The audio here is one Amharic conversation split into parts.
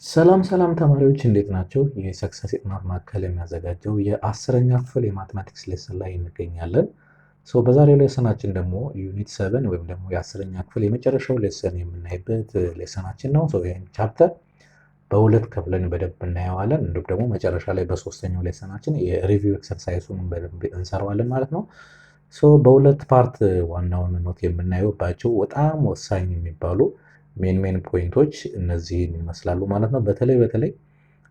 ሰላም ሰላም ተማሪዎች እንዴት ናቸው? የሰክሰስ የጥናት ማዕከል የሚያዘጋጀው የአስረኛ ክፍል የማትማቲክስ ሌሰን ላይ እንገኛለን። በዛሬው ሌሰናችን ደግሞ ዩኒት 7 ወይም ደግሞ የአስረኛ ክፍል የመጨረሻው ሌሰን የምናይበት ሌሰናችን ነው። ይህን ቻፕተር በሁለት ከፍለን በደንብ እናየዋለን። እንዲሁም ደግሞ መጨረሻ ላይ በሶስተኛው ሌሰናችን የሪቪው ኤክሰርሳይሱን በደንብ እንሰራዋለን ማለት ነው። በሁለት ፓርት ዋናውን ኖት የምናየውባቸው በጣም ወሳኝ የሚባሉ ሜን ፖይንቶች እነዚህን ይመስላሉ ማለት ነው። በተለይ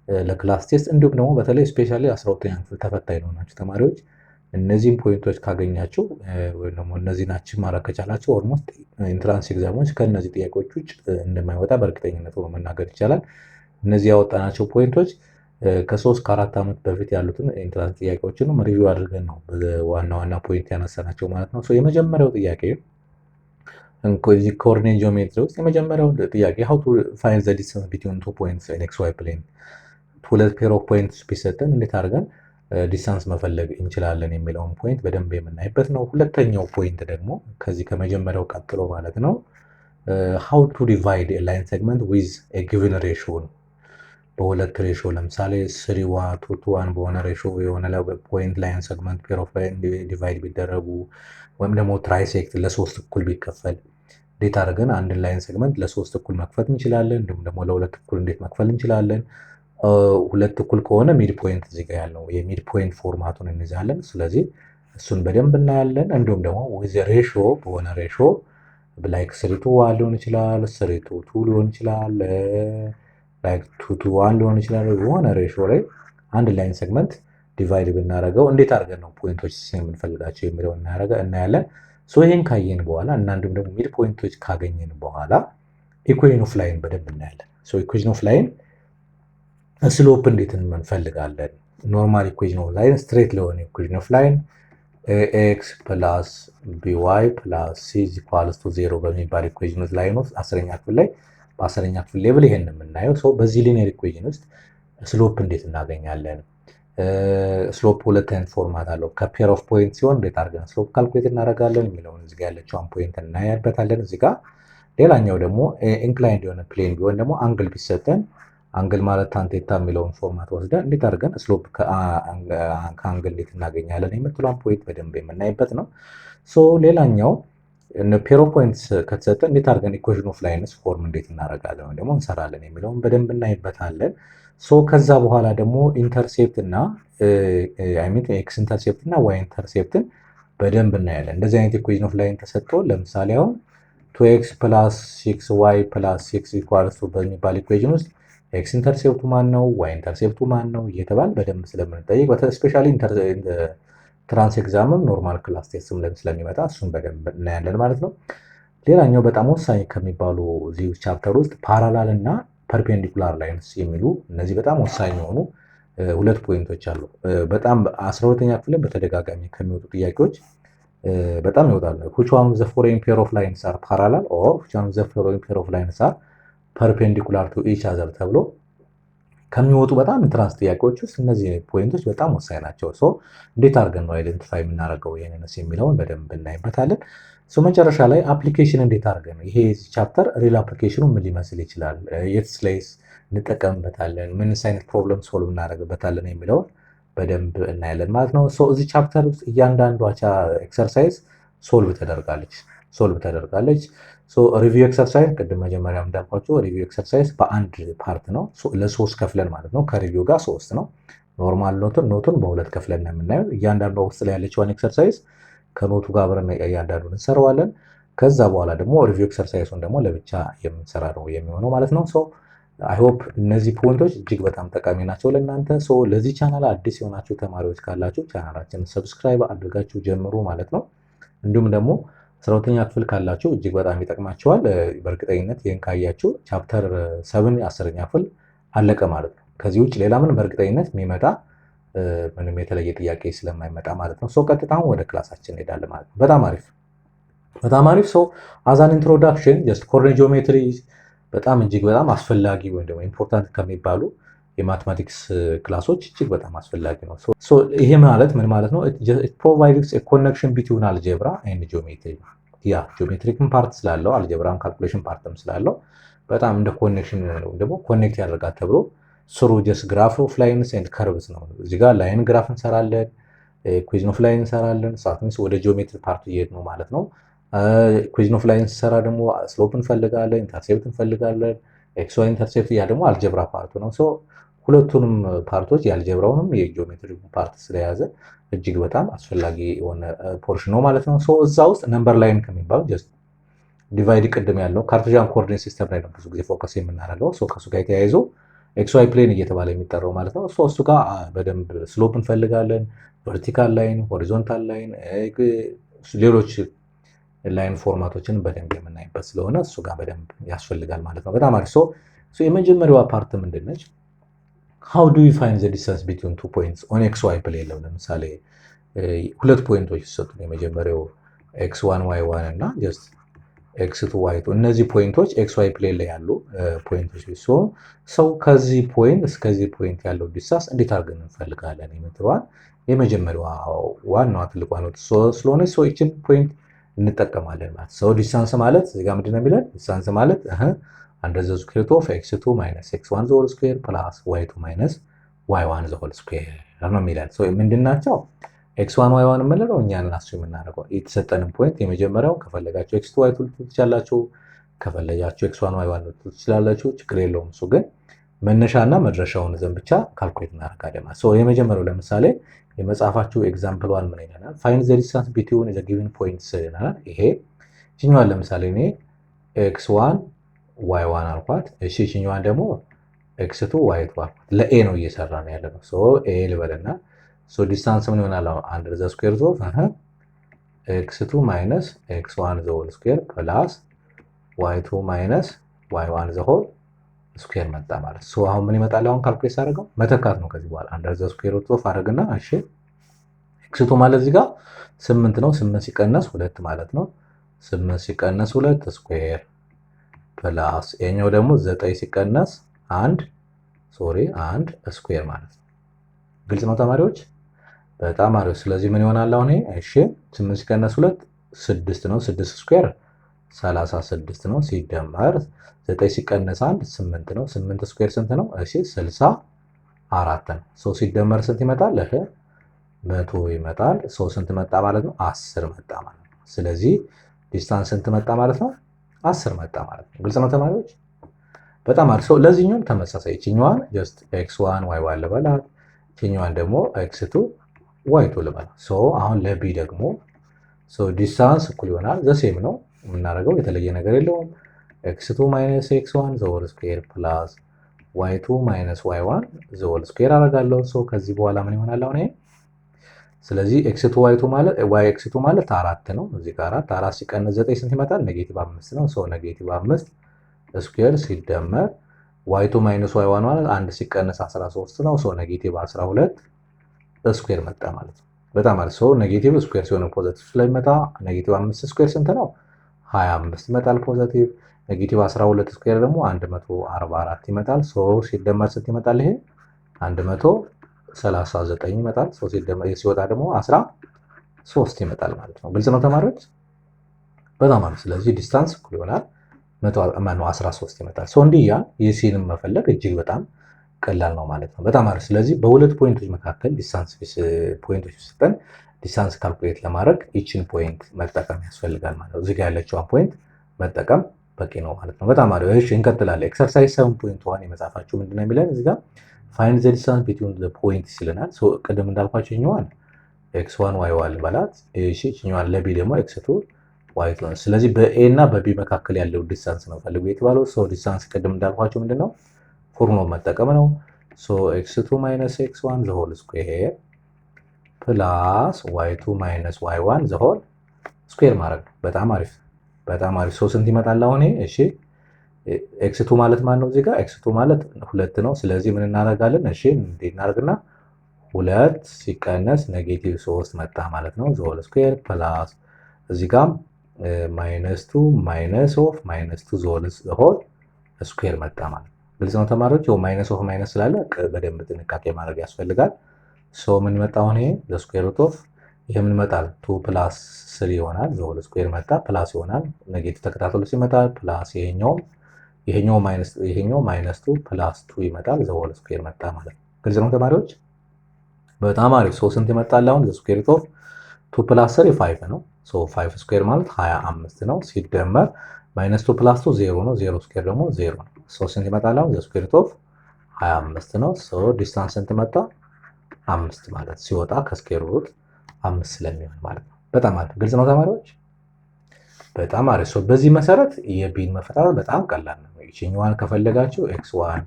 ለክላስ ቴስት እንዲሁም ደግሞ በተለይ ስፔሻሊ 12ኛ ክፍል ተፈታኝ ለሆናችሁ ተማሪዎች እነዚህን ፖይንቶች ካገኛችሁ ወይም ደግሞ እነዚህን አቺቭ ማድረግ ከቻላችሁ ኦልሞስት ኢንትራንስ ኤግዛሞች ከእነዚህ ጥያቄዎች ውጭ እንደማይወጣ በእርግጠኝነት መናገር ይቻላል። እነዚህ ያወጣናቸው ፖይንቶች ከ3 ከ4 ዓመት በፊት ያሉትን ኢንትራንስ ጥያቄዎችንም ሪቪው አድርገን ነው ዋና ፖይንት ያነሳናቸው ማለት ነው። የመጀመሪያው ጥያቄ እዚህ ኮኦርዲኔት ጂኦሜትሪ ውስጥ የመጀመሪያው ጥያቄ how to find the distance between 2 points in xy plane ሁለት ፔር ኦፍ ፖይንትስ ቢሰጠን እንዴት አድርገን ዲስታንስ መፈለግ እንችላለን የሚለውን ፖይንት በደንብ የምናይበት ነው። ሁለተኛው ፖይንት ደግሞ ከዚህ ከመጀመሪያው ቀጥሎ ማለት ነው how to divide a line segment with a given ratio በሁለት ሬሾ ለምሳሌ 3:1 2:1 በሆነ ሬሾ የሆነ ፖይንት ላይን ሰግመንት ፔር ኦፍ ላይን ዲቫይድ ቢደረጉ ወይም ደግሞ ትራይሴክት ለሶስት እኩል ቢከፈል እንዴት አድርገን አንድን ላይን ሴግመንት ለሶስት እኩል መክፈት እንችላለን? እንዲሁም ደግሞ ለሁለት እኩል እንዴት መክፈል እንችላለን? ሁለት እኩል ከሆነ ሚድ ፖይንት እዚህ ጋር ያለው የሚድ ፖይንት ፎርማቱን እንይዛለን። ስለዚህ እሱን በደንብ እናያለን። እንዲሁም ደግሞ ዊዝ ሬሾ በሆነ ሬሾ ላይክ 3:1 ሊሆን ይችላል፣ 3:2 ሊሆን ይችላል፣ ላይክ 2:1 ሊሆን ይችላል። በሆነ ሬሾ ላይ አንድ ላይን ሴግመንት ዲቫይድ ብናደርገው እንዴት አድርገን ነው ፖይንቶች የምንፈልጋቸው የሚለው እናያለን። ይህን ካየን በኋላ እና እንዲሁም ደግሞ ሚድ ፖይንቶች ካገኘን በኋላ ኢኩዌዥን ኦፍ ላይን በደንብ እናያለን። ኢኩዌዥን ኦፍ ላይን ስሎፕ እንዴት እንፈልጋለን? ኖርማል ኢኩዌዥን ኦፍ ላይን ስትሬት ለሆነ ኢኩዌዥን ኦፍ ላይን ኤክስ ፕላስ ቢዋይ ፕላስ ሲ ኢኳልስ ቱ 0 በሚባል ኢኩዌዥን ኦፍ ላይን ውስጥ በ10ኛ ክፍል ሌቭል ይሄን የምናየው። በዚህ ሊኒየር ኢኩዌዥን ውስጥ ስሎፕ እንዴት እናገኛለን? ስሎፕ ሁለት አይነት ፎርማት አለው። ከፔር ኦፍ ፖይንት ሲሆን እንዴት አድርገን ስሎፕ ካልኩሌት እናደርጋለን የሚለውን እዚህ ጋር ያለችውን ፖይንት እናያበታለን። እዚህ ጋር ሌላኛው ደግሞ ኢንክላይንድ የሆነ ፕሌን ቢሆን ደግሞ አንግል ቢሰጠን አንግል ማለት ታንቴታ የሚለውን ፎርማት ወስደን እንዴት አድርገን ስሎፕ ከአንግል እንዴት እናገኛለን የምትለውን ፖይንት በደንብ የምናይበት ነው። ሌላኛው ፔር ኦፍ ፖይንትስ ከተሰጠን እንዴት አድርገን ኢኩዌሽን ኦፍ ላይንስ ፎርም እንዴት እናደርጋለን ወይም ደግሞ እንሰራለን የሚለውን በደንብ እናይበታለን። ከዛ በኋላ ደግሞ ኢንተርሴፕት እና ኤክስ ኢንተርሴፕት እና ዋይ ኢንተርሴፕትን በደንብ እናያለን። እንደዚህ አይነት ኢኩዌሽን ኦፍ ላይን ተሰጥቶ ለምሳሌ አሁን 2x ፕላስ 6y ፕላስ 6 ኢኳልስ ቱ በሚባል ኢኩዌሽን ውስጥ ኤክስ ኢንተርሴፕቱ ማን ነው፣ ዋይ ኢንተርሴፕቱ ማን ነው እየተባል በደንብ ስለምንጠይቅ ስፔሻሊ ትራንስ ኤግዛምም ኖርማል ክላስ ቴስትም ስለሚመጣ እሱን በደንብ እናያለን ማለት ነው። ሌላኛው በጣም ወሳኝ ከሚባሉ እዚህ ቻፕተር ውስጥ ፓራላል እና ፐርፔንዲኩላር ላይንስ የሚሉ እነዚህ በጣም ወሳኝ የሆኑ ሁለት ፖይንቶች አሉ። በጣም 12ኛ ክፍልን በተደጋጋሚ ከሚወጡ ጥያቄዎች በጣም ይወጣሉ። which one of the following pair of lines are parallel or which one of the following pair of lines are perpendicular to each other ተብሎ ከሚወጡ በጣም ኢንትራንስ ጥያቄዎች ውስጥ እነዚህ ፖይንቶች በጣም ወሳኝ ናቸው። እንዴት አድርገን ነው አይደንቲፋይ የምናደርገው ይሄንንስ የሚለውን በደንብ እናይበታለን። መጨረሻ ላይ አፕሊኬሽን እንዴት አድርገን ይሄ ቻፕተር ሪል አፕሊኬሽኑ ምን ሊመስል ይችላል፣ የትስ ላይስ እንጠቀምበታለን፣ ምንስ አይነት ፕሮብለም ሶልቭ እናደርግበታለን የሚለውን በደንብ እናያለን ማለት ነው። እዚህ ቻፕተር ውስጥ እያንዳንዷ ኤክሰርሳይዝ ሶልቭ ተደርጋለች። ሪቪው ኤክሰርሳይዝ ቅድም መጀመሪያ እንዳልኳቸው ሪቪው ኤክሰርሳይዝ በአንድ ፓርት ነው፣ ለሶስት ከፍለን ማለት ነው። ከሪቪው ጋር 3 ነው። ኖርማል ኖቱን በሁለት ከፍለን ነው የምናየው። እያንዳንዷ ውስጥ ላይ ያለችውን ኤክሰርሳይዝ ከኖቱ ጋር አብረን እያንዳንዱን እንሰራዋለን። ከዛ በኋላ ደግሞ ሪቪው ኤክሰርሳይዙን ደግሞ ለብቻ የምንሰራ ነው የሚሆነው ማለት ነው። አይ ሆፕ እነዚህ ፖይንቶች እጅግ በጣም ጠቃሚ ናቸው ለእናንተ። ለዚህ ቻናል አዲስ የሆናችሁ ተማሪዎች ካላችሁ ቻናላችንን ሰብስክራይብ አድርጋችሁ ጀምሩ ማለት ነው። እንዲሁም ደግሞ 12ኛ ክፍል ካላችሁ እጅግ በጣም ይጠቅማችኋል። በእርግጠኝነት ይህን ካያችሁ ቻፕተር 7 10ኛ ክፍል አለቀ ማለት ነው። ከዚህ ውጭ ሌላ ምን በእርግጠኝነት የሚመጣ ምንም የተለየ ጥያቄ ስለማይመጣ ማለት ነው። ቀጥታ ወደ ክላሳችን እንሄዳለን ማለት ነው። በጣም አሪፍ። አዛን ኢንትሮዳክሽን ጀስት ኮኦርዲኔት ጂኦሜትሪ በጣም እጅግ በጣም አስፈላጊ ወይም ደግሞ ኢምፖርታንት ከሚባሉ የማትማቲክስ ክላሶች እጅግ በጣም አስፈላጊ ነው። ይሄ ማለት ምን ማለት ነው? it provides a connection between algebra and geometry ጂኦሜትሪክም ፓርት ስላለው አልጀብራም ካልኩሌሽን ፓርትም ስላለው በጣም እንደ ኮኔክሽን ደግሞ ኮኔክት ያደርጋል ተብሎ ስሩ ጀስት ግራፍ ኦፍ ላይንስ ኤንድ ከርቭስ ነው። እዚህ ጋር ላይን ግራፍ እንሰራለን፣ ኢኩዌሽን ኦፍ ላይን እንሰራለን። ሳትንስ ወደ ጂኦሜትሪ ፓርት እየሄድ ነው ማለት ነው። ኢኩዌሽን ኦፍ ላይን እንሰራ ደግሞ ስሎፕ እንፈልጋለን፣ ኢንተርሴፕት እንፈልጋለን። ኤክስ ዋይ ኢንተርሴፕት ያ ደግሞ አልጀብራ ፓርቱ ነው። ሶ ሁለቱንም ፓርቶች የአልጀብራውንም የጂኦሜትሪ ፓርት ስለያዘ እጅግ በጣም አስፈላጊ የሆነ ፖርሽን ነው ማለት ነው። ሶ እዛ ውስጥ ነምበር ላይን ከሚባለው ጀስት ዲቫይድ ቅድም ያለው ካርቴዥያን ኮኦርዲኔት ሲስተም ላይ ነው ብዙ ጊዜ ፎከስ የምናደርገው። ሶ ከሱ ጋር የተያይዞ ኤክስ ዋይ ፕሌን እየተባለ የሚጠራው ማለት ነው። እሱ ጋር በደንብ ስሎፕ እንፈልጋለን፣ ቨርቲካል ላይን፣ ሆሪዞንታል ላይን፣ ሌሎች ላይን ፎርማቶችን በደንብ የምናይበት ስለሆነ እሱ ጋር በደንብ ያስፈልጋል ማለት ነው። በጣም አሪፍ። ሶ የመጀመሪያዋ ፓርት ምንድነች? ሃው ዱ ዩ ፋይንድ ዘ ዲስታንስ ቢትዊን ቱ ፖይንትስ ኦን ኤክስ ዋይ ፕሌን ነው። ለምሳሌ ሁለት ፖይንቶች ሲሰጡን የመጀመሪያው ኤክስ ዋን ዋይ ዋን እና ጀስት ኤክስ ቱ ዋይ ቱ፣ እነዚህ ፖይንቶች ኤክስ ዋይ ፕሌን ላይ ያሉ ፖይንቶች ሲሆኑ ሰው ከዚህ ፖይንት እስከዚህ ፖይንት ያለው ዲስታንስ እንዴት አድርገን እንፈልጋለን የምትለዋል የመጀመሪያዋ ዋናዋ ትልቋ ነው ስለሆነ ሰው ይችን ፖይንት እንጠቀማለን ማለት ሰው ዲስታንስ ማለት እዚህ ጋር ምንድነው የሚለን? ዲስታንስ ማለት አንደር ዘ ስኩዌር ሩት ኦፍ ኤክስ ቱ ማይነስ ኤክስ ዋን ዘ ሆል ስኩዌር ፕላስ ዋይ ቱ ማይነስ ዋይ ዋን ዘ ሆል ስኩዌር ነው የሚለን። ምንድን ናቸው? ኤክስ ዋን ዋይ ዋን የምንለው እኛን ናቸው የምናደርገው የተሰጠንን ፖይንት የመጀመሪያው ከፈለጋቸው ኤክስ ቱ ዋይ ቱ ልትሉ ትችላላችሁ፣ ከፈለጋቸው ኤክስ ዋን ዋይ ዋን ልትሉ ትችላላችሁ። ችግር የለውም። እሱ ግን መነሻና መድረሻውን ዘንድ ብቻ ካልኩሌት እናደርጋለን ማለት ነው። የመጀመሪያው ለምሳሌ የመጽሐፋችሁ ኤግዛምፕል ዋን ምን ይለናል? ፋይንድ ዘ ዲስታንስ ቢትዊን ዘ ጊቨን ፖይንትስ ይለናል። ይሄ ይችኛዋን ለምሳሌ እኔ ኤክስ ዋን ዋይ ዋን አልኳት። እሺ ይችኛዋን ደግሞ ኤክስ ቱ ዋይ ቱ አልኳት። ለኤ ነው እየሰራ ነው ያለ ነው። ኤ ልበልና ዲስታንስ ምን ይሆናል? አንደር ዘ ስኩዌር ሩት ኦፍ ኤክስ ቱ ማይነስ ኤክስ ዋን ዘ ሆል ስኩዌር ፕላስ ዋይ ቱ ማይነስ ዋይ ዋን ዘ ሆል ስኩዌር መጣ ማለት ነው። አሁን ምን ይመጣል? አሁን ካልኩሌት አደረገው መተካት ነው። ከዚህ በኋላ አንደር ዘ ስኩዌር ሩት ኦፍ አደረግና እሺ ኤክስ ቱ ማለት እዚህ ጋር 8 ነው። 8 ሲቀነስ 2 ማለት ነው። 8 ሲቀነስ 2 ስኩዌር ፕላስ የኛው ደግሞ 9 ሲቀነስ 1 ስኩዌር ማለት ነው። ግልጽ ነው ተማሪዎች? በጣም አሪፍ። ስለዚህ ምን ይሆናል አሁን? እሺ 8 ሲቀነስ 2 6 ነው። 6 ስኩዌር 36 ነው። ሲደመር 9 ሲቀነስ 1 8 ነው። 8 ስኩዌር ስንት ነው? እሺ 64 ነው። ሲደመር ስንት ይመጣል? 100 ይመጣል። ስንት መጣ ማለት ነው? 10 መጣ ማለት ነው። ስለዚህ ዲስታንስ ስንት መጣ ማለት ነው? 10 መጣ ማለት ነው። ግልጽ ነው ተማሪዎች? በጣም አሪፍ። ለዚህኛውም ተመሳሳይ ይችኛዋን ጀስት ኤክስ ዋን ዋይ ዋን ልበላት፣ ይችኛዋን ደግሞ ኤክስ ቱ ዋይ ቱ ልበላት። አሁን ለቢ ደግሞ ዲስታንስ እኩል ይሆናል ዘሴም ነው የምናደርገው፣ የተለየ ነገር የለውም። ኤክስ ቱ ማይነስ ኤክስ ዋን ዘ ሆል ስኩዌር ፕላስ ዋይ ቱ ማይነስ ዋይ ዋን ዘ ሆል ስኩዌር አደርጋለሁ። ከዚህ በኋላ ምን ይሆናል አሁን? ስለዚህ ኤክስ ቱ ዋይ ቱ ማለት ዋይ ኤክስ ቱ ማለት 4 ነው። እዚህ ጋር 4 ሲቀነስ 9 ስንት ይመጣል? ኔጌቲቭ 5 ነው። ኔጌቲቭ 5 ስኩዌር ሲደመር ዋይ ቱ ማይነስ ዋይ ዋን ማለት 1 ሲቀነስ 13 ነው። ኔጌቲቭ 12 ስኩዌር መጣ ማለት ነው። በጣም አሪፍ። ኔጌቲቭ ስኩዌር ሲሆን ፖዚቲቭ ስለሚመጣ ኔጌቲቭ 5 ስኩዌር ስንት ነው? 25 ይመጣል ፖዚቲቭ። ኔጌቲቭ 12 ስኩዌር ደግሞ 144 ይመጣል። ሲደመር ስንት ይመጣል? ይሄ 139 ይመጣል። ሲደመር ሲወጣ ደግሞ 13 ይመጣል ማለት ነው። ግልጽ ነው ተማሪዎች? በጣም አሪፍ። ስለዚህ ዲስታንስ እኩል ይሆናል 13 ይመጣል። እንዲህ ያ የሲንም መፈለግ እጅግ በጣም ቀላል ነው ማለት ነው። በጣም አሪፍ። ስለዚህ በሁለት ፖይንቶች መካከል ዲስታንስ ፖይንቶች ሲሰጠን ዲስታንስ ካልኩሌት ለማድረግ ይችን ፖይንት መጠቀም ያስፈልጋል ማለት ነው። እዚህ ጋር ያለችዋን ፖይንት መጠቀም በቂ ነው ማለት ነው። በጣም አሪፍ። እሺ እንቀጥላለን። ኤክሰርሳይዝ 7.1 የመጻፋችሁ ምንድነው የሚለን እዚህ ጋር ፋይንድ ዘ ዲስታንስ ቢትዊን ዘ ፖይንትስ ይለናል። ቅድም እንዳልኳችሁ ይኛዋን x1 y1 ልበላት። እሺ ይኛዋን ለቢ ደግሞ x2 y2 ነው። ስለዚህ በኤ እና በቢ መካከል ያለው ዲስታንስ ነው ፈልጉ የተባለው። ዲስታንስ ቅድም እንዳልኳችሁ ምንድነው ፎርሙላውን መጠቀም ነው። x2 - x1 ዘ ሆል ስኩዌር ፕላስ y2 - y1 ዘ ሆል ስኩዌር ማድረግ ነው። በጣም አሪፍ በጣም አሪፍ። ስንት ይመጣል አሁን? እሺ x2 ማለት ማን ነው? እዚህ ጋር x2 ማለት 2 ነው። ስለዚህ ምን እናደርጋለን? እሺ እንዴት እናደርግና 2 ሲቀነስ -3 መጣ ማለት ነው። ዘ ሆል ስኩዌር ፕላስ እዚህ ጋር -2 ማይነስ ኦፍ -2 ዘ ሆል ስኩዌር መጣ ማለት ነው። ግልጽ ነው ተማሪዎች? ማይነስ ኦፍ ማይነስ ስላለ በደንብ ጥንቃቄ ማድረግ ያስፈልጋል። ምን መጣ አሁን? ይሄ ዘ ስኩዌር ሩት ኦፍ ይሄ ምን መጣል? 2 + 3 ይሆናል። ዘ ሆል ስኩዌር መጣ ፕላስ ይሆናል። ኔጌቲቭ ተከታትሎ ሲመጣ ፕላስ ይሄኛው ይሄኛው ማይነስ 2 ፕላስ 2 ይመጣል። ዘ ሆል ስኩዌር መጣ ማለት ነው። ግልጽ ነው ተማሪዎች? በጣም አሪፍ። ሶ ስንት ይመጣል አሁን? ዘ ስኩዌር ሩት ኦፍ 2 ፕላስ 3 5 ነው። ሶ 5 ስኩዌር ማለት 25 ነው። ሲደመር ማይነስ 2 ፕላስ 2 0 ነው። 0 ስኩዌር ደግሞ 0 ነው። ሶ ስንት ይመጣል አሁን? ዘ ስኩዌር ሩት ኦፍ 25 ነው። ሶ ዲስታንስ ስንት መጣ? 5 ማለት ሲወጣ ከስኩዌር ሩት 5 ስለሚሆን ማለት ነው። በጣም አሪፍ። ግልጽ ነው ተማሪዎች? በጣም አሪፍ። ሶ በዚህ መሰረት የቢን መፈታት በጣም ቀላል ነው። ይችኛዋን ከፈለጋችሁ x1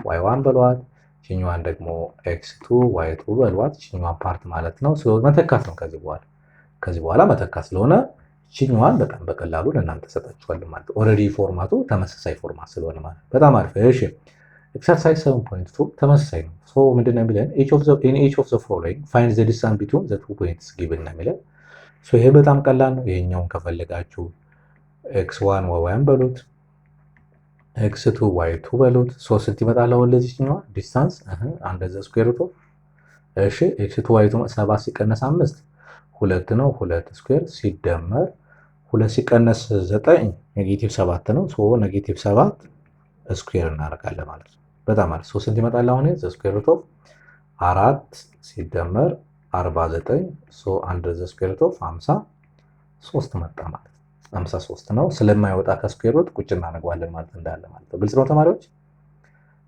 y1 በሏት፣ ይችኛዋን ደግሞ x2 y2 በሏት። ይችኛዋን ፓርት ማለት ነው መተካት ነው። ከዚህ በኋላ መተካት ስለሆነ ይችኛዋን በጣም በቀላሉ ለእናንተ ሰጣችኋለሁ ማለት ነው። ኦልሬዲ ፎርማቱ ተመሳሳይ ፎርማት ስለሆነ ማለት በጣም አሪፍ። እሺ ኤክሰርሳይዝ 7.2 ተመሳሳይ ነው። ሶ ምንድነው የሚለን? each of the following find the distance between the two points given ነው የሚለን። ሶ ይሄ በጣም ቀላል ነው። ይሄኛውን ከፈለጋችሁ x1 y1 በሉት፣ x2 y2 በሉት። ሶ ስንት ይመጣል አሁን ለዚህኛዋ ዲስታንስ? አንድ ዘ ስኩዌር ሩት ኦፍ እሺ x2 y2 7 ሲቀነስ 5 2 ነው። 2 ስኩዌር ሲደመር 2 ሲቀነስ 9 ኔጌቲቭ 7 ነው። ሶ ኔጌቲቭ 7 ስኩዌር እናደርጋለን ማለት ነው። በጣም አሪፍ። ሶ ስንት ይመጣል አሁን? ዘ ስኩዌር ሩት ኦፍ 4 ሲደመር 49 ሶ አንድ ዘ ስኩዌር ሩት ኦፍ 53 መጣ ማለት ነው። 53 ነው። ስለማይወጣ ከስኩዌር ሩት ቁጭ እናደርገዋለን ማለት እንዳለ ማለት ነው። ግልጽ ነው ተማሪዎች?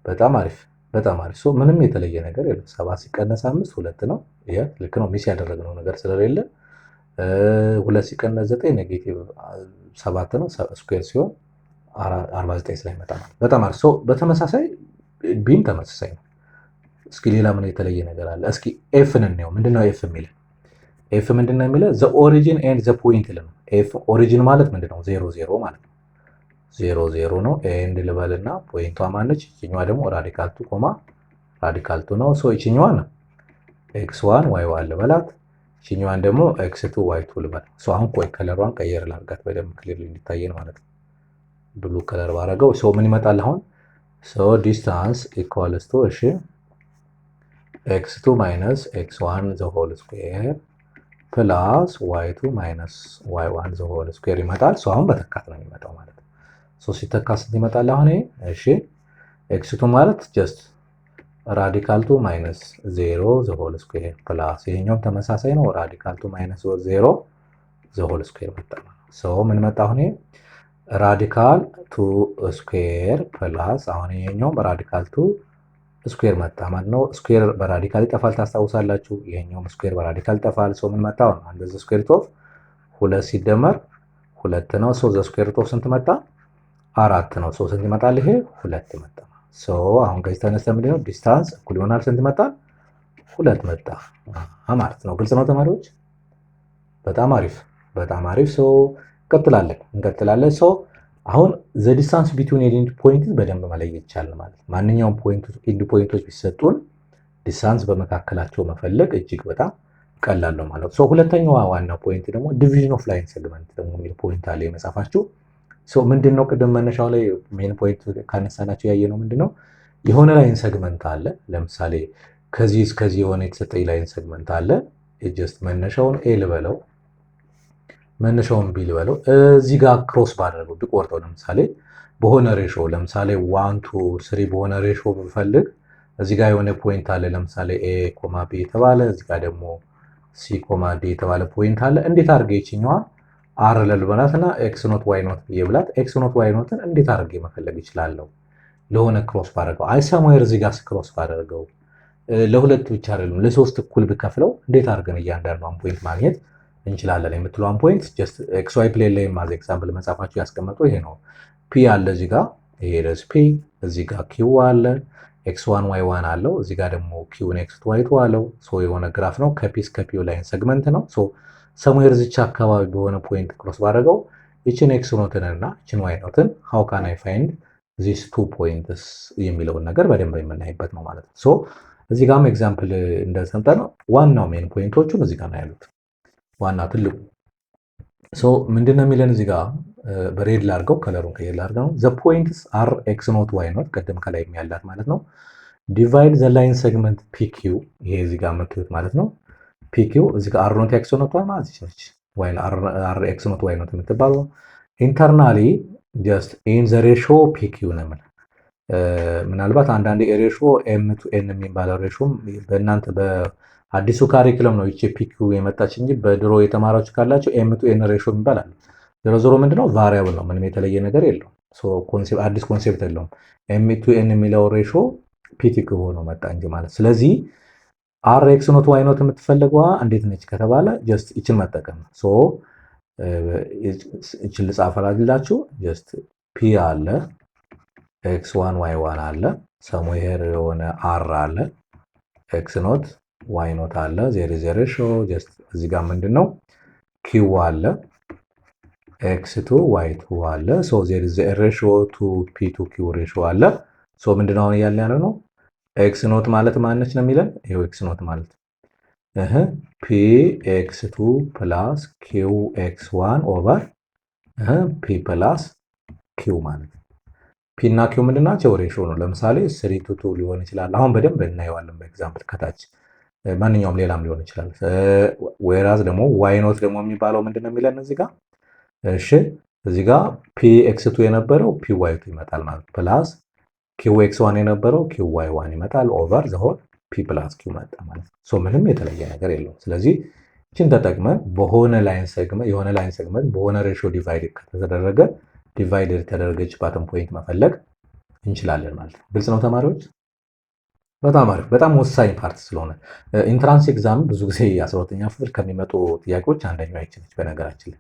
በጣም አሪፍ በጣም አሪፍ። ሶ ምንም የተለየ ነገር የለም። 7 ሲቀነስ 5 2 ነው። ይሄ ልክ ነው። ሚስ ያደረግነው ነገር ስለሌለ 2 ሲቀነስ 9 ኔጌቲቭ 7 ነው። ስኩዌር ሲሆን 49 ስለሚመጣ ማለት በጣም አሪፍ። ሶ በተመሳሳይ ቢም ተመሳሳይ ነው። እስኪ ሌላ ምን የተለየ ነገር አለ? እስኪ ኤፍን እንየው። ምንድነው ኤፍ የሚለው? ኤፍ ምንድነው የሚለው? ዘ ኦሪጂን ኤንድ ዘ ፖይንት ይላል። ኤፍ ኦሪጂን ማለት ምንድነው? 0 0 ማለት ነው። 0 0 ነው። ኤንድ ልበልና ፖይንቷ ማነች? ይችኛዋ ደግሞ ራዲካል 2 ኮማ ራዲካል 2 ነው። ሶ ይችኛዋ ነው x1 y1 ልበላት፣ ይችኛዋን ደግሞ x2 y2 ልበል። ሶ አሁን ቆይ ከለሯን ቀየር ላድርጋት በደንብ ክሊር እንዲታየን ማለት ነው። ብሉ ከለር ባረገው ሶ ምን ይመጣል አሁን? ሶ ዲስታንስ ኢኳልስ ቱ እሺ x2 ማይነስ x1 ዘ ሆል ስኩዌር ፕላስ y2 ማይነስ y1 ዘ ሆል ስኩዌር ይመጣል። ሶ አሁን በተካት ነው የሚመጣው ማለት ነው። ሶ ሲተካ ስንት ይመጣል አሁን? እሺ x2 ማለት ጀስት ራዲካል 2 ማይነስ 0 ዘ ሆል ስኩዌር ፕላስ ይሄኛውም ተመሳሳይ ነው። ራዲካል 2 ማይነስ 0 ዘ ሆል ስኩዌር መጣ። ሶ ምን መጣ አሁን? ራዲካል 2 ስኩዌር ፕላስ አሁን ይሄኛውም ራዲካል 2 ስኩዌር መጣ ማለት ነው። ስኩዌር በራዲካል ይጠፋል ታስታውሳላችሁ። ይሄኛውም ስኩዌር በራዲካል ይጠፋል። ሶ ምን መጣ አሁን? አንድ ዘ ስኩዌር ሩት ኦፍ 2 ሲደመር 2 ነው። ሶ ዘ ስኩዌር ሩት ኦፍ ስንት መጣ? 4 ነው። ሶ ስንት ይመጣል? ይሄ 2 መጣ። ሶ አሁን ከዚህ ተነስተን ምንድነው ዲስታንስ እኩል ይሆናል ስንት መጣ? 2 መጣ ማለት ነው። ግልጽ ነው ተማሪዎች? በጣም አሪፍ በጣም አሪፍ። ሶ እንቀጥላለን። ሶ አሁን ዘ ዲስታንስ ቢትዊን ኤንድ ፖይንትስ በደንብ መለየት ይቻላል ማለት ነው። ማንኛውም ኤንድ ፖይንቶች ቢሰጡን ዲስታንስ በመካከላቸው መፈለግ እጅግ በጣም ቀላል ነው ማለት ነው። ሶ ሁለተኛው ዋናው ፖይንት ደግሞ ዲቪዥን ኦፍ ላይን ሴግመንት ደግሞ የሚል ፖይንት አለ የመጻፋችሁ። ሶ ምንድነው ቅድም መነሻው ላይ ሜን ፖይንት ካነሳናቸው ያየነው ምንድነው የሆነ ላይን ሴግመንት አለ። ለምሳሌ ከዚህ እስከዚህ የሆነ የተሰጠኝ ላይን ሴግመንት አለ። ጀስት መነሻውን ኤ ልበለው መነሻውን ቢ ልበለው። እዚህ ጋር ክሮስ ባደረገው ቢቆርጠው ለምሳሌ በሆነ ሬሾ ለምሳሌ 1 2 3 በሆነ ሬሾ ብፈልግ እዚህ ጋር የሆነ ፖይንት አለ። ለምሳሌ ኤ ኮማ ቢ የተባለ እዚህ ጋር ደግሞ ሲ ኮማ ዲ የተባለ ፖይንት አለ። እንዴት አድርጌ ይችኛዋ አር ለልበላትና ኤክስ ኖት ዋይ ኖት ብዬ ኤክስ ኖት ዋይ ኖትን እንዴት አድርጌ መፈለግ ይችላለሁ? ለሆነ ክሮስ ባደረገው አይሰማየር እዚህ ጋር ክሮስ ባደረገው ለሁለት ብቻ አይደለም ለሶስት እኩል ብከፍለው እንዴት አድርገን እያንዳንዷን ፖይንት ማግኘት እንችላለን የምትለዋን ፖይንት ጀስት ኤክስ ዋይ ፕሌን ላይ ማዝ ኤግዛምፕል መጻፋችሁ ያስቀመጡ ይሄ ነው። ፒ አለ እዚህ ጋር ይሄ ደስ ፒ እዚህ ጋር ኪው አለ ኤክስ ዋን ዋይ ዋን አለው እዚህ ጋር ደግሞ ኪውን ኤክስ ቱ ዋይ ቱ አለው። ሶ የሆነ ግራፍ ነው ከፒ እስከ ፒ ላይን ሴግመንት ነው። ሶ ሰምዌር እዚች አካባቢ በሆነ ፖይንት ክሮስ ባደረገው ይችን ኤክስ ኖትን እና ይችን ዋይ ኖትን ሃው ካን አይ ፋይንድ ዚስ ቱ ፖይንትስ የሚለውን ነገር በደንብ የምናይበት ነው ማለት ነው። ሶ እዚህ ጋርም ኤግዛምፕል እንደሰጠነው ዋናው ሜን ፖይንቶቹም እዚህ ጋር ነው ያሉት። ዋና ትልቁ ሶ ምንድነው የሚለን እዚህ ጋር በሬድ ላድርገው ከለሩን ከየር ላድርገው ዘ ፖይንትስ አር ኤክስ ኖት ዋይ ኖት ቀደም ከላይ የሚያላት ማለት ነው። ዲቫይድ ዘ ላይን ሴግመንት ፒኪው ይሄ እዚህ ጋር የምትሉት ማለት ነው። ፒኪው እዚህ ጋር አር ኖት ኤክስ ኖት ዋይ ማለት ነች። ዋይ አር ኤክስ ኖት ዋይ ኖት የምትባለው ኢንተርናሊ ጀስት ኢን ዘ ሬሾ ፒኪው ነው የምልህ። ምናልባት አንዳንድ ሬሾ ኤም ቱ ኤን የሚባለው ሬሾም በእናንተ በአዲሱ ካሪክለም ነው ይቺ ፒኪው የመጣች እንጂ በድሮ የተማራችሁ ካላቸው ኤም ቱ ኤን ሬሾ ይባላል። ዞሮ ዞሮ ምንድነው ቫሪያብል ነው፣ ምንም የተለየ ነገር የለውም። አዲስ ኮንሴፕት የለውም። ኤም ቱ ኤን የሚለው ሬሾ ፒኪው ሆኖ መጣ እንጂ ማለት። ስለዚህ አር ኤክስ ኖት ዋይ ኖት የምትፈልገዋ እንዴት ነች ከተባለ ጀስት ይችን መጠቀም ነው። ይችን ልጻፈላችሁ። ጀስት ፒ አለ ኤክስ ዋን ዋይ ዋን አለ ሰሙሄር የሆነ አር አለ ኤክስ ኖት ዋይ ኖት አለ ዜሮ ዜሮ ሾ ጀስት እዚህ ጋር ምንድን ነው ኪው አለ ኤክስ ቱ ዋይ ቱ አለ ሶ ዜሮ ዜሮ ሾ ቱ ፒ ቱ ኪው ሬሾ አለ። ሶ ምንድነው አሁን እያለ ያለ ነው ኤክስ ኖት ማለት ማነች ነው የሚለን። ይሄው ኤክስ ኖት ማለት ፒ ኤክስ ቱ ፕላስ ኪው ኤክስ ዋን ኦቨር ፒ ፕላስ ኪው ማለት ነው። ፒ እና ኪው ምንድን ናቸው? ሬሾ ነው። ለምሳሌ ስሪ ቱ ቱ ሊሆን ይችላል። አሁን በደንብ እናየዋለን በኤግዛምፕል ከታች። ማንኛውም ሌላም ሊሆን ይችላል። ወይራዝ ደግሞ ዋይ ኖት ደግሞ የሚባለው ምንድን ነው የሚለን እዚህ ጋር። እሺ እዚህ ጋር ፒ ኤክስ ቱ የነበረው ፒ ዋይ ቱ ይመጣል ማለት ፕላስ ኪው ኤክስ ዋን የነበረው ኪው ዋይ ዋን ይመጣል ኦቨር ዘሆል ፒ ፕላስ ኪው መጣ ማለት ነው። ሶ ምንም የተለየ ነገር የለውም። ስለዚህ ይህችን ተጠቅመን በሆነ ላይን ሴግመንት የሆነ ላይን ሴግመንት በሆነ ሬሾ ዲቫይድ ከተደረገ ዲቫይድ የተደረገችባትን ፖይንት መፈለግ እንችላለን ማለት ነው። ግልጽ ነው ተማሪዎች? በጣም አሪፍ። በጣም ወሳኝ ፓርት ስለሆነ ኢንትራንስ ኤግዛም ብዙ ጊዜ 12ኛ ክፍል ከሚመጡ ጥያቄዎች አንደኛው ይቺ ነች በነገራችን ላይ።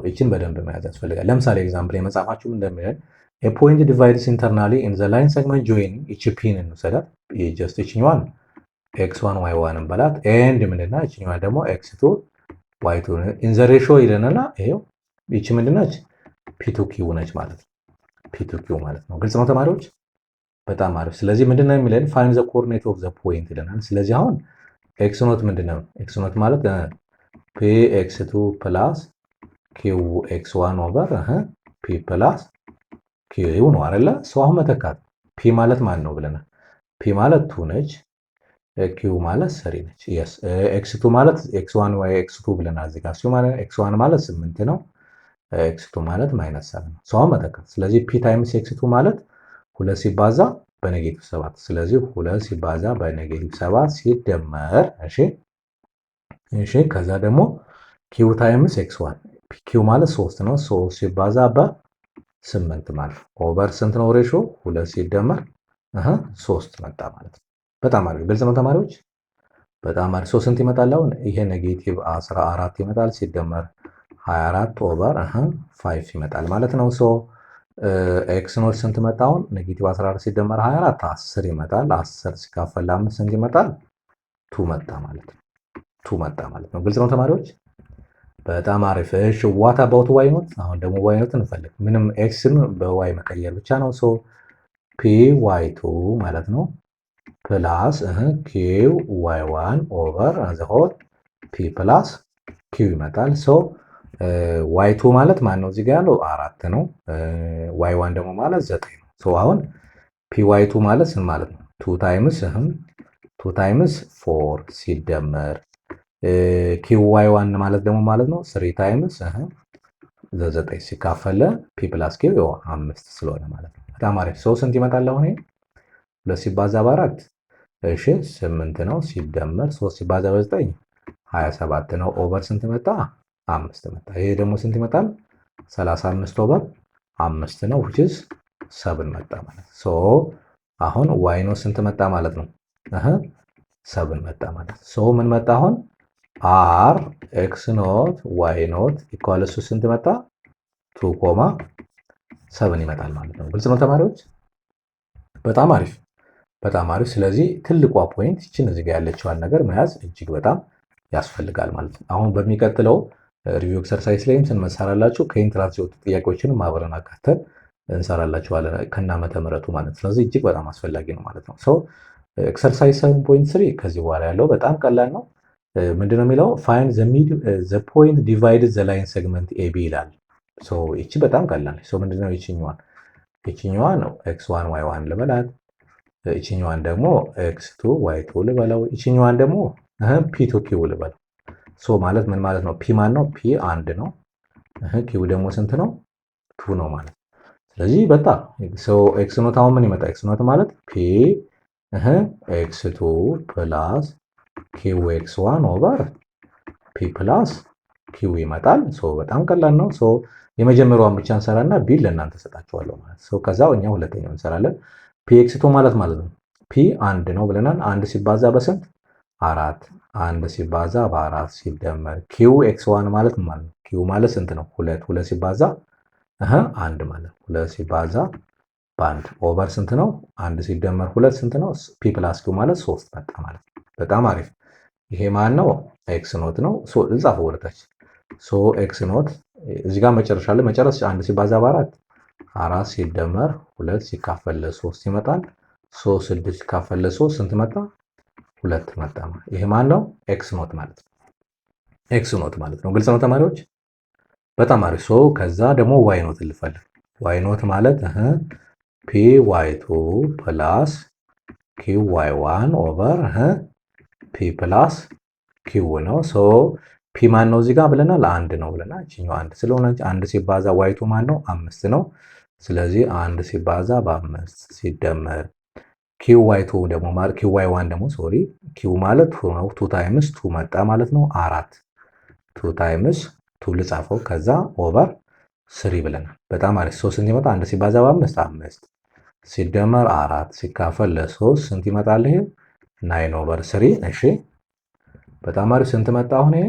ይችን በደንብ መያዝ ያስፈልጋል። ለምሳሌ ኤግዛምፕል የመጻፋችሁ እንደሚለን ፖይንት ዲቫይድስ ኢንተርናሊ ኢን ዘ ላይን ሴግመንት ጆይን ይቺ ፒን እንውሰዳት። ጀስት ይችኛዋን ኤክስ ዋን ዋይ ዋን እንበላት ኤንድ ምንድና ይችኛዋን ደግሞ ኤክስ ቱ ዋይ ቱ ኢን ዘ ሬሾ ይለንና ይሄው ይቺ ምንድነች ፒቱ ኪው ነች ማለት ነው። ፒቱ ኪው ማለት ነው። ግልጽ ነው ተማሪዎች? በጣም አሪፍ። ስለዚህ ምንድነው የሚለን ፋይንድ ዘ ኮኦርዲኔት ኦፍ ዘ ፖይንት ይለናል። ስለዚህ አሁን ኤክስ ኖት ምንድነው? ኤክስ ኖት ማለት ፒ ኤክስ ቱ ፕላስ ኪው ኤክስ ዋን ኦቨር ፒ ፕላስ ኪው ነው አይደለ? ሰው አሁን መተካት ፒ ማለት ማን ነው ብለናል። ፒ ማለት ቱ ነች፣ ኪው ማለት ሰሪ ነች። የስ ኤክስ ቱ ማለት ኤክስ ዋን ወይ ኤክስ ቱ ብለናል እዚህ ጋር። ማለት ኤክስ ዋን ማለት 8 ነው፣ ኤክስ ቱ ማለት ማይነስ 7 ነው። ሰው መተካት። ስለዚህ ፒ ታይምስ ኤክስ ቱ ማለት 2 ሲባዛ በኔጌቲቭ 7። ስለዚህ 2 ሲባዛ በኔጌቲቭ 7 ሲደመር እሺ ከዛ ደግሞ ኪው ታይምስ ኤክስ ዋን ኪው ማለት 3 ነው። 3 ሲባዛ በ8 ማለት ኦቨር ስንት ነው ሬሾ? 2 ሲደመር 3 መጣ ማለት ነው። በጣም አሪፍ። ግልጽ ነው ተማሪዎች? በጣም አሪፍ። ስንት ይመጣል አሁን? ይሄ ኔጌቲቭ 14 ይመጣል ሲደመር 24 ኦቨር 5 ይመጣል ማለት ነው። ኤክስ ኖት ስንት መጣ አሁን? ኔጌቲቭ 14 ሲደመር 24 10 ይመጣል። 10 ሲካፈል 5 ስንት ይመጣል? 2 መጣ ማለት ነው። 2 መጣ ማለት ነው። ግልጽ ነው ተማሪዎች? በጣም አሪፍ። እሺ ዋት አባውት ዋይ ኖት? አሁን ደግሞ ዋይ ኖት እንፈልግ። ምንም ኤክስን በዋይ መቀየር ብቻ ነው። ፒ ዋይ 2 ማለት ነው ፕላስ ኪው ዋይ 1 ኦቨር ዘ ሆል ፒ ፕላስ ኪው ይመጣል። ዋይ 2 ማለት ማን ነው? እዚህ ጋር ያለው 4 ነው። ዋይ 1 ደግሞ ማለት 9 ነው። አሁን ፒ ዋይ 2 ማለት ስንት ማለት ነው? 2 ታይምስ 4 ሲደመር ኪው ዋይ 1 ማለት ደግሞ ማለት ነው 3 ታይምስ 9 ሲካፈል ፒ ፕላስ ኪው 5 ስለሆነ ማለት ነው። በጣም አሪፍ። ስንት ይመጣል አሁን? 2 ሲባዛ በ4 እሺ 8 ነው ሲደመር 3 ሲባዛ በ9 27 ነው ኦቨር ስንት መጣ? 5 መጣ። ይሄ ደግሞ ስንት ይመጣል? 35 ኦቨር 5 ነው which is 7 መጣ ማለት ነው። አሁን ዋይ ኖት ስንት መጣ ማለት ነው? 7 መጣ ማለት ነው። ምን መጣ አሁን? አር ኤክስ ኖት ዋይ ኖት ኢኳልስ ስንት መጣ? 2.7 ይመጣል ማለት ነው። ግልጽ ነው ተማሪዎች? በጣም አሪፍ። በጣም አሪፍ። ስለዚህ ትልቋ ፖይንት ይችን እዚህ ጋር ያለችዋን ነገር መያዝ እጅግ በጣም ያስፈልጋል ማለት ነው። አሁን በሚቀጥለው ሪቪው ኤክሰርሳይዝ ላይም ስንመሰራላችሁ ከኢንትራንስ የወጡ ጥያቄዎችንም አብረን አካተን እንሰራላችኋለን ከዓመተ ምሕረቱ ማለት ነው። ስለዚህ እጅግ በጣም አስፈላጊ ነው ማለት ነው። ኤክሰርሳይዝ 7.3 ከዚህ በኋላ ያለው በጣም ቀላል ነው። ምንድነው የሚለው ፋይንድ ዘ ፖይንት ዲቫይድ ዘ ላይን ሴግመንት ኤቢ ይላል። ይቺ በጣም ቀላል ነው። ምንድነው ይችኛዋን ነው x1 y1 ልበላት፣ ይችኛዋን ደግሞ x2 y2 ልበለው፣ ይችኛዋን ደግሞ p2 q ልበለው። ማለት ምን ማለት ነው? ፒ ማን ነው? ፒ 1 ነው። ኪው ደግሞ ስንት ነው? ቱ ነው ማለት። ስለዚህ በጣም ኤክስ ኖት አሁን ምን ይመጣ? ኤክስ ኖት ማለት ፒ ኤክስ ቱ ፕላስ ኪው ኤክስ ዋን ኦቨር ፒ ፕላስ ኪው ይመጣል። በጣም ቀላል ነው። የመጀመሪያዋን ብቻ እንሰራና ቢ ለእናንተ ሰጣችኋለሁ ማለት ነው። ከዛ እኛ ሁለተኛው እንሰራለን። ፒ ኤክስ ቱ ማለት ነው ፒ አንድ ነው ብለናል። አንድ ሲባዛ በስንት? አራት። አንድ ሲባዛ በአራት ሲደመር ኪው ኤክስ ዋን ማለት ማለት ነው። ኪው ማለት ስንት ነው? ሁለት። ሁለት ሲባዛ አንድ ማለት ሁለት ሲባዛ በአንድ ኦቨር ስንት ነው? አንድ ሲደመር ሁለት ስንት ነው? ፒ ፕላስ ኪው ማለት ሶስት መጣ ማለት ነው። በጣም አሪፍ። ይሄ ማን ነው? ኤክስ ኖት ነው። እንጻፈው ወደታች። ኤክስ ኖት እዚህ ጋር መጨረሻ ላይ መጨረስ አንድ ሲባዛ በአራት አራት ሲደመር ሁለት ሲካፈል ለሶስት ይመጣል። ስድስት ሲካፈል ለሶስት ስንት መጣ? ሁለት መጣ። ይሄ ማን ነው? ኤክስ ኖት ማለት ነው። ኤክስ ኖት ማለት ነው። ግልጽ ነው ተማሪዎች? በጣም አሪፍ። ከዛ ደግሞ ዋይ ኖት ልፈልግ። ዋይ ኖት ማለት ፒ ዋይ ቱ ፕላስ ኪው ዋይ ዋን ኦቨር ፒ ፕላስ ኪው ነው። ፒ ማን ነው እዚህ ጋር ብለናል? አንድ ነው ብለናል። እችኛው አንድ ስለሆነች አንድ ሲባዛ ዋይቱ ማን ነው? አምስት ነው። ስለዚህ አንድ ሲባዛ በአምስት ሲደመር ኪው ዋይ ቱ ደግሞ ማለት ኪው ዋይ ዋን ደግሞ ሶሪ ኪው ማለት ቱ ነው። ቱ ታይምስ ቱ መጣ ማለት ነው አራት። ቱ ታይምስ ቱ ልጻፈው ከዛ ኦቨር ስሪ ብለናል። በጣም አሪፍ። ስንት ይመጣ? አንድ ሲባዛ በአምስት አምስት ሲደመር አራት ሲካፈል ለሶስት ስንት ይመጣል? ይሄ ናይን ኦቨር ስሪ። እሺ በጣም አሪፍ። ስንት መጣ አሁን? ይሄ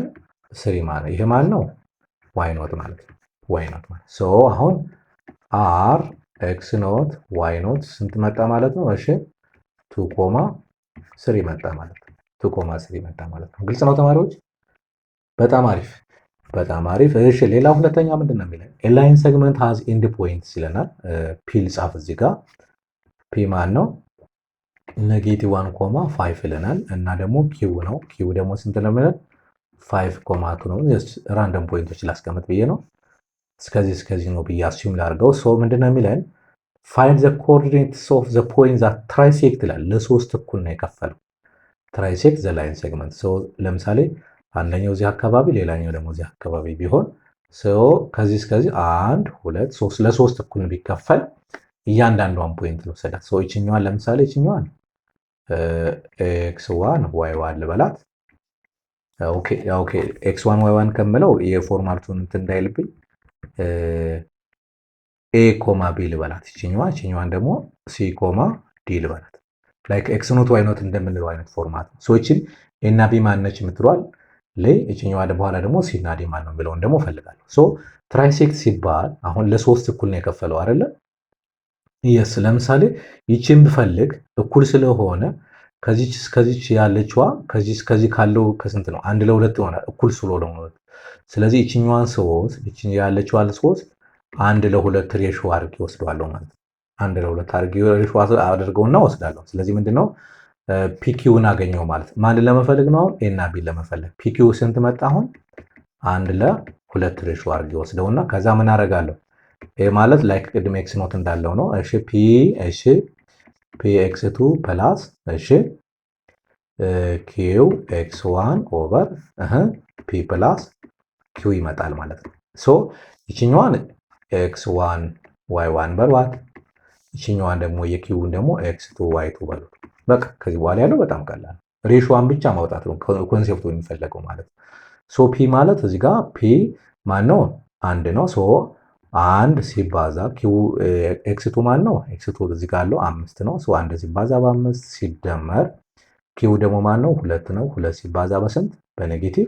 ስሪ ማለት ይሄ ማን ነው? ዋይ ኖት ማለት ነው። ዋይ ኖት ማለት አሁን አር ኤክስ ኖት ዋይ ኖት ስንት መጣ ማለት ነው? እሺ ቱ ኮማ ስሪ መጣ ማለት ነው። ቱ ኮማ ስሪ መጣ ማለት ነው። ግልጽ ነው ተማሪዎች? በጣም አሪፍ በጣም አሪፍ። እሺ ሌላ ሁለተኛ ምንድን ነው የሚለን? ኤላይን ሴግመንት ሃዝ ኢንድ ፖይንትስ ይለናል። ፒ ልጻፍ እዚህ ጋር። ፒ ማን ነው? ኔጌቲቭ ዋን ኮማ ፋይቭ ይለናል እና ደግሞ ኪው ነው። ኪው ደግሞ ስንት ነው የሚለን? ፋይቭ ኮማ ቱ ነው። ራንደም ፖይንቶች ላስቀምጥ ብዬ ነው። እስከዚህ ነው ብዬ አስዩም ላድርገው። ምንድን ነው የሚለን? ፋይንድ ዘ ኮኦርዲኔትስ ኦፍ ዘ ፖይንት ዛት ትራይሴክት ይላል። ለሶስት እኩል ነው የከፈለው። ትራይሴክት ዘ ላይን ሴግመንት። ለምሳሌ አንደኛው እዚህ አካባቢ ሌላኛው ደግሞ እዚህ አካባቢ ቢሆን ከዚህ እስከዚህ አንድ ሁለት ሶስት ለሶስት እኩል ቢከፈል እያንዳንዷን ፖይንት ልውሰዳት። ይችኛዋን ለምሳሌ ይችኛዋን ኤክስ ዋን ዋይ ዋን ልበላት። ኦኬ ኤክስ ዋን ዋይ ዋን ከምለው የፎርማቱን እንትን እንዳይልብኝ ኤ ኮማ ቢ ልበላት። ይችኛዋን ደግሞ ሲ ኮማ ዲ ልበላት። ላይክ ኤክስ ኖት ዋይ ኖት እንደምንለው አይነት ፎርማት ነው። ይችን ኤ እና ቢ ማነች የምትሏል ላይ ይችኛዋ በኋላ ደግሞ ሲ እና ዲ ማን ነው የሚለውን ደግሞ ፈልጋለሁ። ትራይሴክት ሲባል አሁን ለሶስት እኩል ነው የከፈለው አይደለ? ይስ ለምሳሌ ይችን ብፈልግ እኩል ስለሆነ ከዚች እስከዚች ያለችዋ ከዚህ ካለው ከስንት ነው? አንድ ለሁለት ሆነ እኩል ስለሆነ ነው። ስለዚህ ይችኛዋን ሶስት ይችን ያለችዋን ሶስት አንድ ለሁለት ሬሾ አድርጌ ወስደዋለሁ ማለት ነው። አንድ ለሁለት አድርጌ ሬሾ አድርገውና ወስዳለሁ። ስለዚህ ምንድነው ፒኪውን አገኘው ማለት ማንን ለመፈለግ ነው? ኤ እና ቢ ለመፈለግ። ፒኪው ስንት መጣ? አሁን አንድ ለሁለት ሬሾ አድርጌ ወስደውና ከዛ ምን አደርጋለሁ? ኤ ማለት ላይክ ቅድም ኤክስ ኖት እንዳለው ነው። እሺ ፒ ኤክስ ቱ ፕላስ እሺ ኪው ኤክስ ዋን ኦቨር ፒ ፕላስ ኪው ይመጣል ማለት ነው። ይችኛዋን ኤክስ ዋን ዋይ ዋን በሏት። ይችኛዋን ደግሞ የኪውን ደግሞ ኤክስ ቱ ዋይ ቱ በሉት። በቃ ከዚህ በኋላ ያለው በጣም ቀላል ሬሾዋን ብቻ ማውጣት ነው ኮንሴፕቱ የሚፈለገው ማለት ነው። ፒ ማለት እዚህ ጋር ፒ ማን ነው? አንድ ነው። አንድ ሲባዛ ኪው ኤክስ ቱ ማን ነው? ኤክስ ቱ እዚህ ጋር አለው አምስት ነው። አንድ ሲባዛ በአምስት ሲደመር ኪው ደግሞ ማን ነው? ሁለት ነው። ሁለት ሲባዛ በስንት? በኔጌቲቭ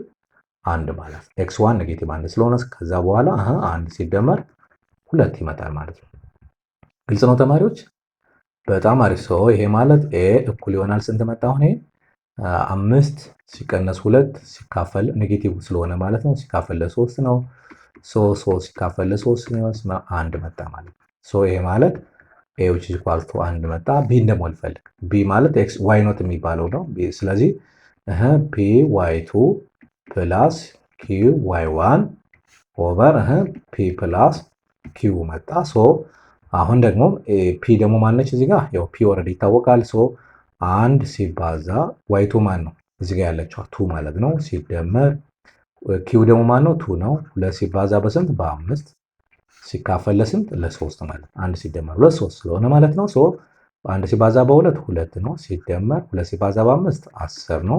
አንድ ማለት ነው። ኤክስ ዋን ኔጌቲቭ አንድ ስለሆነ ከዛ በኋላ አንድ ሲደመር ሁለት ይመጣል ማለት ነው። ግልጽ ነው ተማሪዎች? በጣም አሪፍ። ይሄ ማለት ኤ እኩል ይሆናል ስንት መጣ? አሁን ይሄ አምስት ሲቀነስ ሁለት ሲካፈል ኔጌቲቭ ስለሆነ ማለት ነው ሲካፈል ለሶስት ነው። ሶስት ሲካፈል ለሶስት ነው አንድ መጣ ማለት ነው። ይሄ ማለት ኤ which is equal to አንድ መጣ። ቢ ደግሞ ልፈልግ። ቢ ማለት ኤክስ ዋይ ኖት የሚባለው ነው። ስለዚህ ፒ ዋይ ቱ ፕላስ ኪው ዋይ ዋን ኦቨር ፒ ፕላስ ኪው መጣ። አሁን ደግሞ ፒ ደግሞ ማነች እዚህ ጋር? ያው ፒ ኦልሬዲ ይታወቃል። አንድ ሲባዛ ዋይ ቱ ማን ነው? እዚህ ጋር ያለችው ቱ ማለት ነው። ሲደመር ኪው ደግሞ ማን ነው? ቱ ነው። ሁለት ሲባዛ በስንት? በአምስት ሲካፈል ለስንት? ለ3 ማለት ነው። 1 ሲደመር 2 3 ስለሆነ ማለት ነው። ሶ 1 ሲባዛ በ2 2 ነው። ሲደመር 2 ሲባዛ በ5 10 ነው።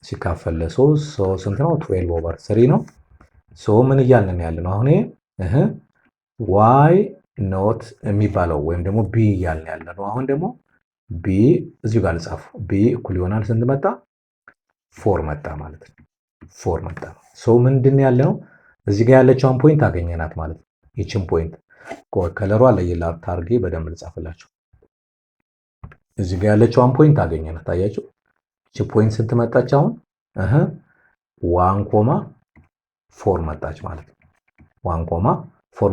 ሲካፈል ለ3 ስንት ነው? 12/3 ነው። ሶ ምን እያልን ያለ ነው አሁን? ይሄ ዋይ ኖት የሚባለው ወይም ደግሞ ቢ እያልን ያለ ነው። አሁን ደግሞ ቢ እዚሁ ጋር ልጻፉ። ቢ እኩል ይሆናል ስንት መጣ? 4 መጣ ማለት ነው። 4 መጣ። ሶ ምንድን ያለው እዚህ ጋር ያለችውን ፖይንት አገኘናት ማለት ነው። ይችን ፖይንት ከለሯ ለየላት አድርጌ በደንብ ልጻፍላችሁ። እዚህ ጋር ያለችውን ፖይንት አገኘናት። ታያችሁ? ይቺ ፖይንት ስንት መጣች? አሁን 1,4 መጣች ማለት ነው። 1,4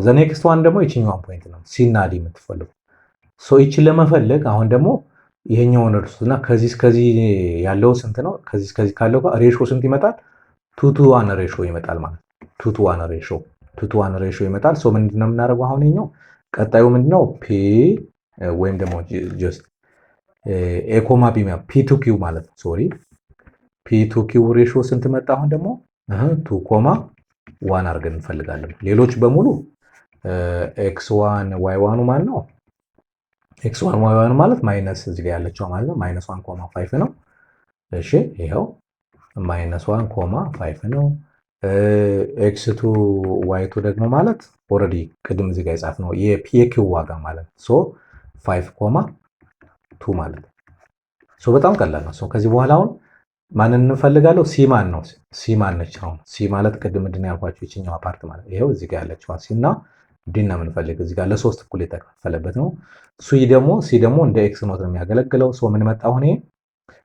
ዘ ኔክስት ዋን ደግሞ ይችኛዋን ፖይንት ነው ሲና ዲ የምትፈልጉ። ሶ ይችን ለመፈለግ አሁን ደግሞ ይሄኛውን እርሱና ከዚህ እስከዚህ ያለው ስንት ነው? ከዚህ እስከዚህ ካለው ጋር ሬሾ ስንት ይመጣል? 2:1 ሬሾ ይመጣል ማለት ነው። 2:1 ሬሾ 2:1 ሬሾ ይመጣል። ሶ ምንድነው የምናደርገው አሁን? ይሄኛው ቀጣዩ ምንድነው? ፒ ወይም ደግሞ ጀስት ኤ ኮማ ቢ ፒ ቱ ኪው ማለት ነው። ሶሪ ፒ ቱ ኪው ሬሾ ስንት መጣ? አሁን ደግሞ 2,1 አድርገን እንፈልጋለን። ሌሎች በሙሉ x1 y1 ማን ነው? x1 y1 ማለት ማይነስ እዚህ ጋር ያለችው ማለት ነው -1,5 ነው። እሺ ይሄው -1,5 ነው። x2 y2 ደግሞ ማለት ኦልሬዲ ቅድም እዚህ ጋር የጻፍነው የፒኪው ዋጋ ማለት ነው። ሶ 5,2 ማለት ነው። ሶ በጣም ቀላል ነው። ሶ ከዚህ በኋላ አሁን ማንን እንፈልጋለሁ? ሲ ማን ነው? ሲ ማን ነች? አሁን ሲ ማለት ቅድም ምንድን ነው ያልኳችሁ? ይችኛዋ ፓርት ማለት ይሄው እዚህ ጋር ያለችዋ ሲ እና ዲ ነው የምንፈልግ። እዚህ ጋር ለ3 እኩል የተከፈለበት ነው። ሲ ደግሞ እንደ ኤክስ ኖት ነው የሚያገለግለው። ሶ ምን መጣ? አሁን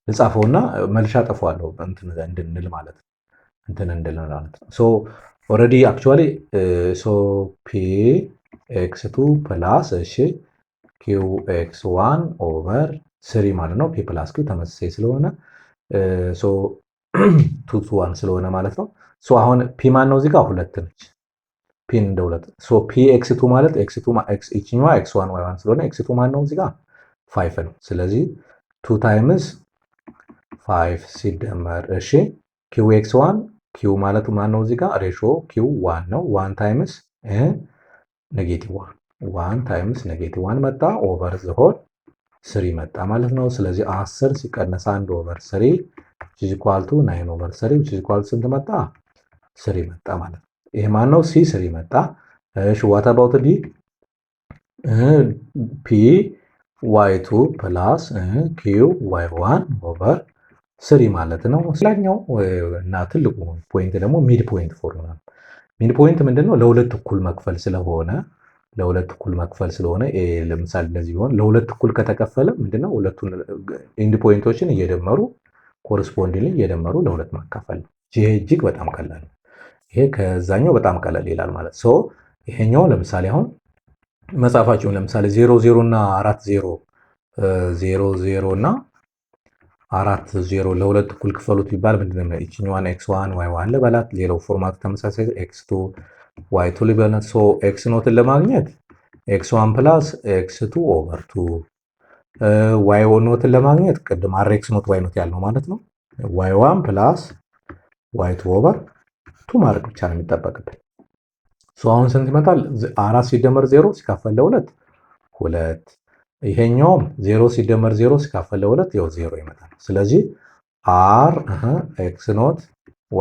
ልጻፈውና መልሻ ጠፋዋለሁ እንድንል ማለት ነው። እንድንል ማለት ነው። ሶ ኦልሬዲ አክቹአሊ ሶ ፒ ኤክስ2 ፕላስ እሺ ኪው ኤክስ1 ኦቨር 3 ማለት ነው። ፒ ፕላስ ኪው ተመሳሳይ ስለሆነ ሶ 2:1 ስለሆነ ማለት ነው። ሶ አሁን ፒ ማን ነው? እዚህ ጋር 2 ነች። ፒን እንደ 2 ሶ ፒ ኤክስ2 ማለት ኤክስ2 ይችኛዋ ኤክስ1 ዋይ1 ስለሆነ ኤክስ2 ማን ነው? እዚህ ጋር 5 ነው። ስለዚህ 2 ታይምስ 5 ሲደመር እሺ ኪው ኤክስ1 ኪው ማለት ማን ነው? እዚህ ጋር ሬሾ ኪው 1 ነው። 1 ታይምስ -1 1 ታይምስ -1 መጣ ኦቨር ዘ ሆል 3 መጣ ማለት ነው። ስለዚህ 10 ሲቀነስ 1 ኦቨር 3 which is equal to 9 ኦቨር 3 which is equal to ስንት መጣ? 3 መጣ ማለት ነው። ይሄ ማን ነው? ሲ 3 መጣ። እሺ what about ዲ? ፒ y2 ፕላስ ኪው y1 ኦቨር 3 ማለት ነው። ስለኛው እና ትልቁ ፖይንት ደግሞ ሚድ ፖይንት ፎርሙላ ነው። ሚድ ፖይንት ምንድነው? ለሁለት እኩል መክፈል ስለሆነ ለምሳሌ እንደዚህ ቢሆን ለሁለት እኩል ከተከፈለ ምንድነው? ሁለቱን ኢንድ ፖይንቶችን እየደመሩ ኮረስፖንዲንግ እየደመሩ ለሁለት ማካፈል ነው። ይሄ እጅግ በጣም ቀላል ነው። ይሄ ከዛኛው በጣም ቀላል ይላል ማለት ሶ ይሄኛው ለምሳሌ አሁን መጻፋችሁን ለምሳሌ 00 እና 40 00 እና 40 ለሁለት እኩል ክፈሉት ቢባል ምንድነው? እቺኛዋን x1 y1 ለበላት ሌላው ፎርማቱ ተመሳሳይ x2 y2 ለበላት ሶ x ኖትን ለማግኘት x1 ፕላስ x2 ኦቨር 2 y ኖትን ለማግኘት ቅድም rx ኖት y ኖት ያልነው ማለት ነው y1 ፕላስ y2 ኦቨር 2 ማድረግ ብቻ ነው የሚጠበቅብን። ሶ አሁን ስንት ይመጣል? 4 ሲደመር 0 ሲካፈል ለ2 2 ይሄኛውም 0 ሲደመር 0 ሲካፈል ለ2 ያው 0 ይመጣል። ስለዚህ r x ኖት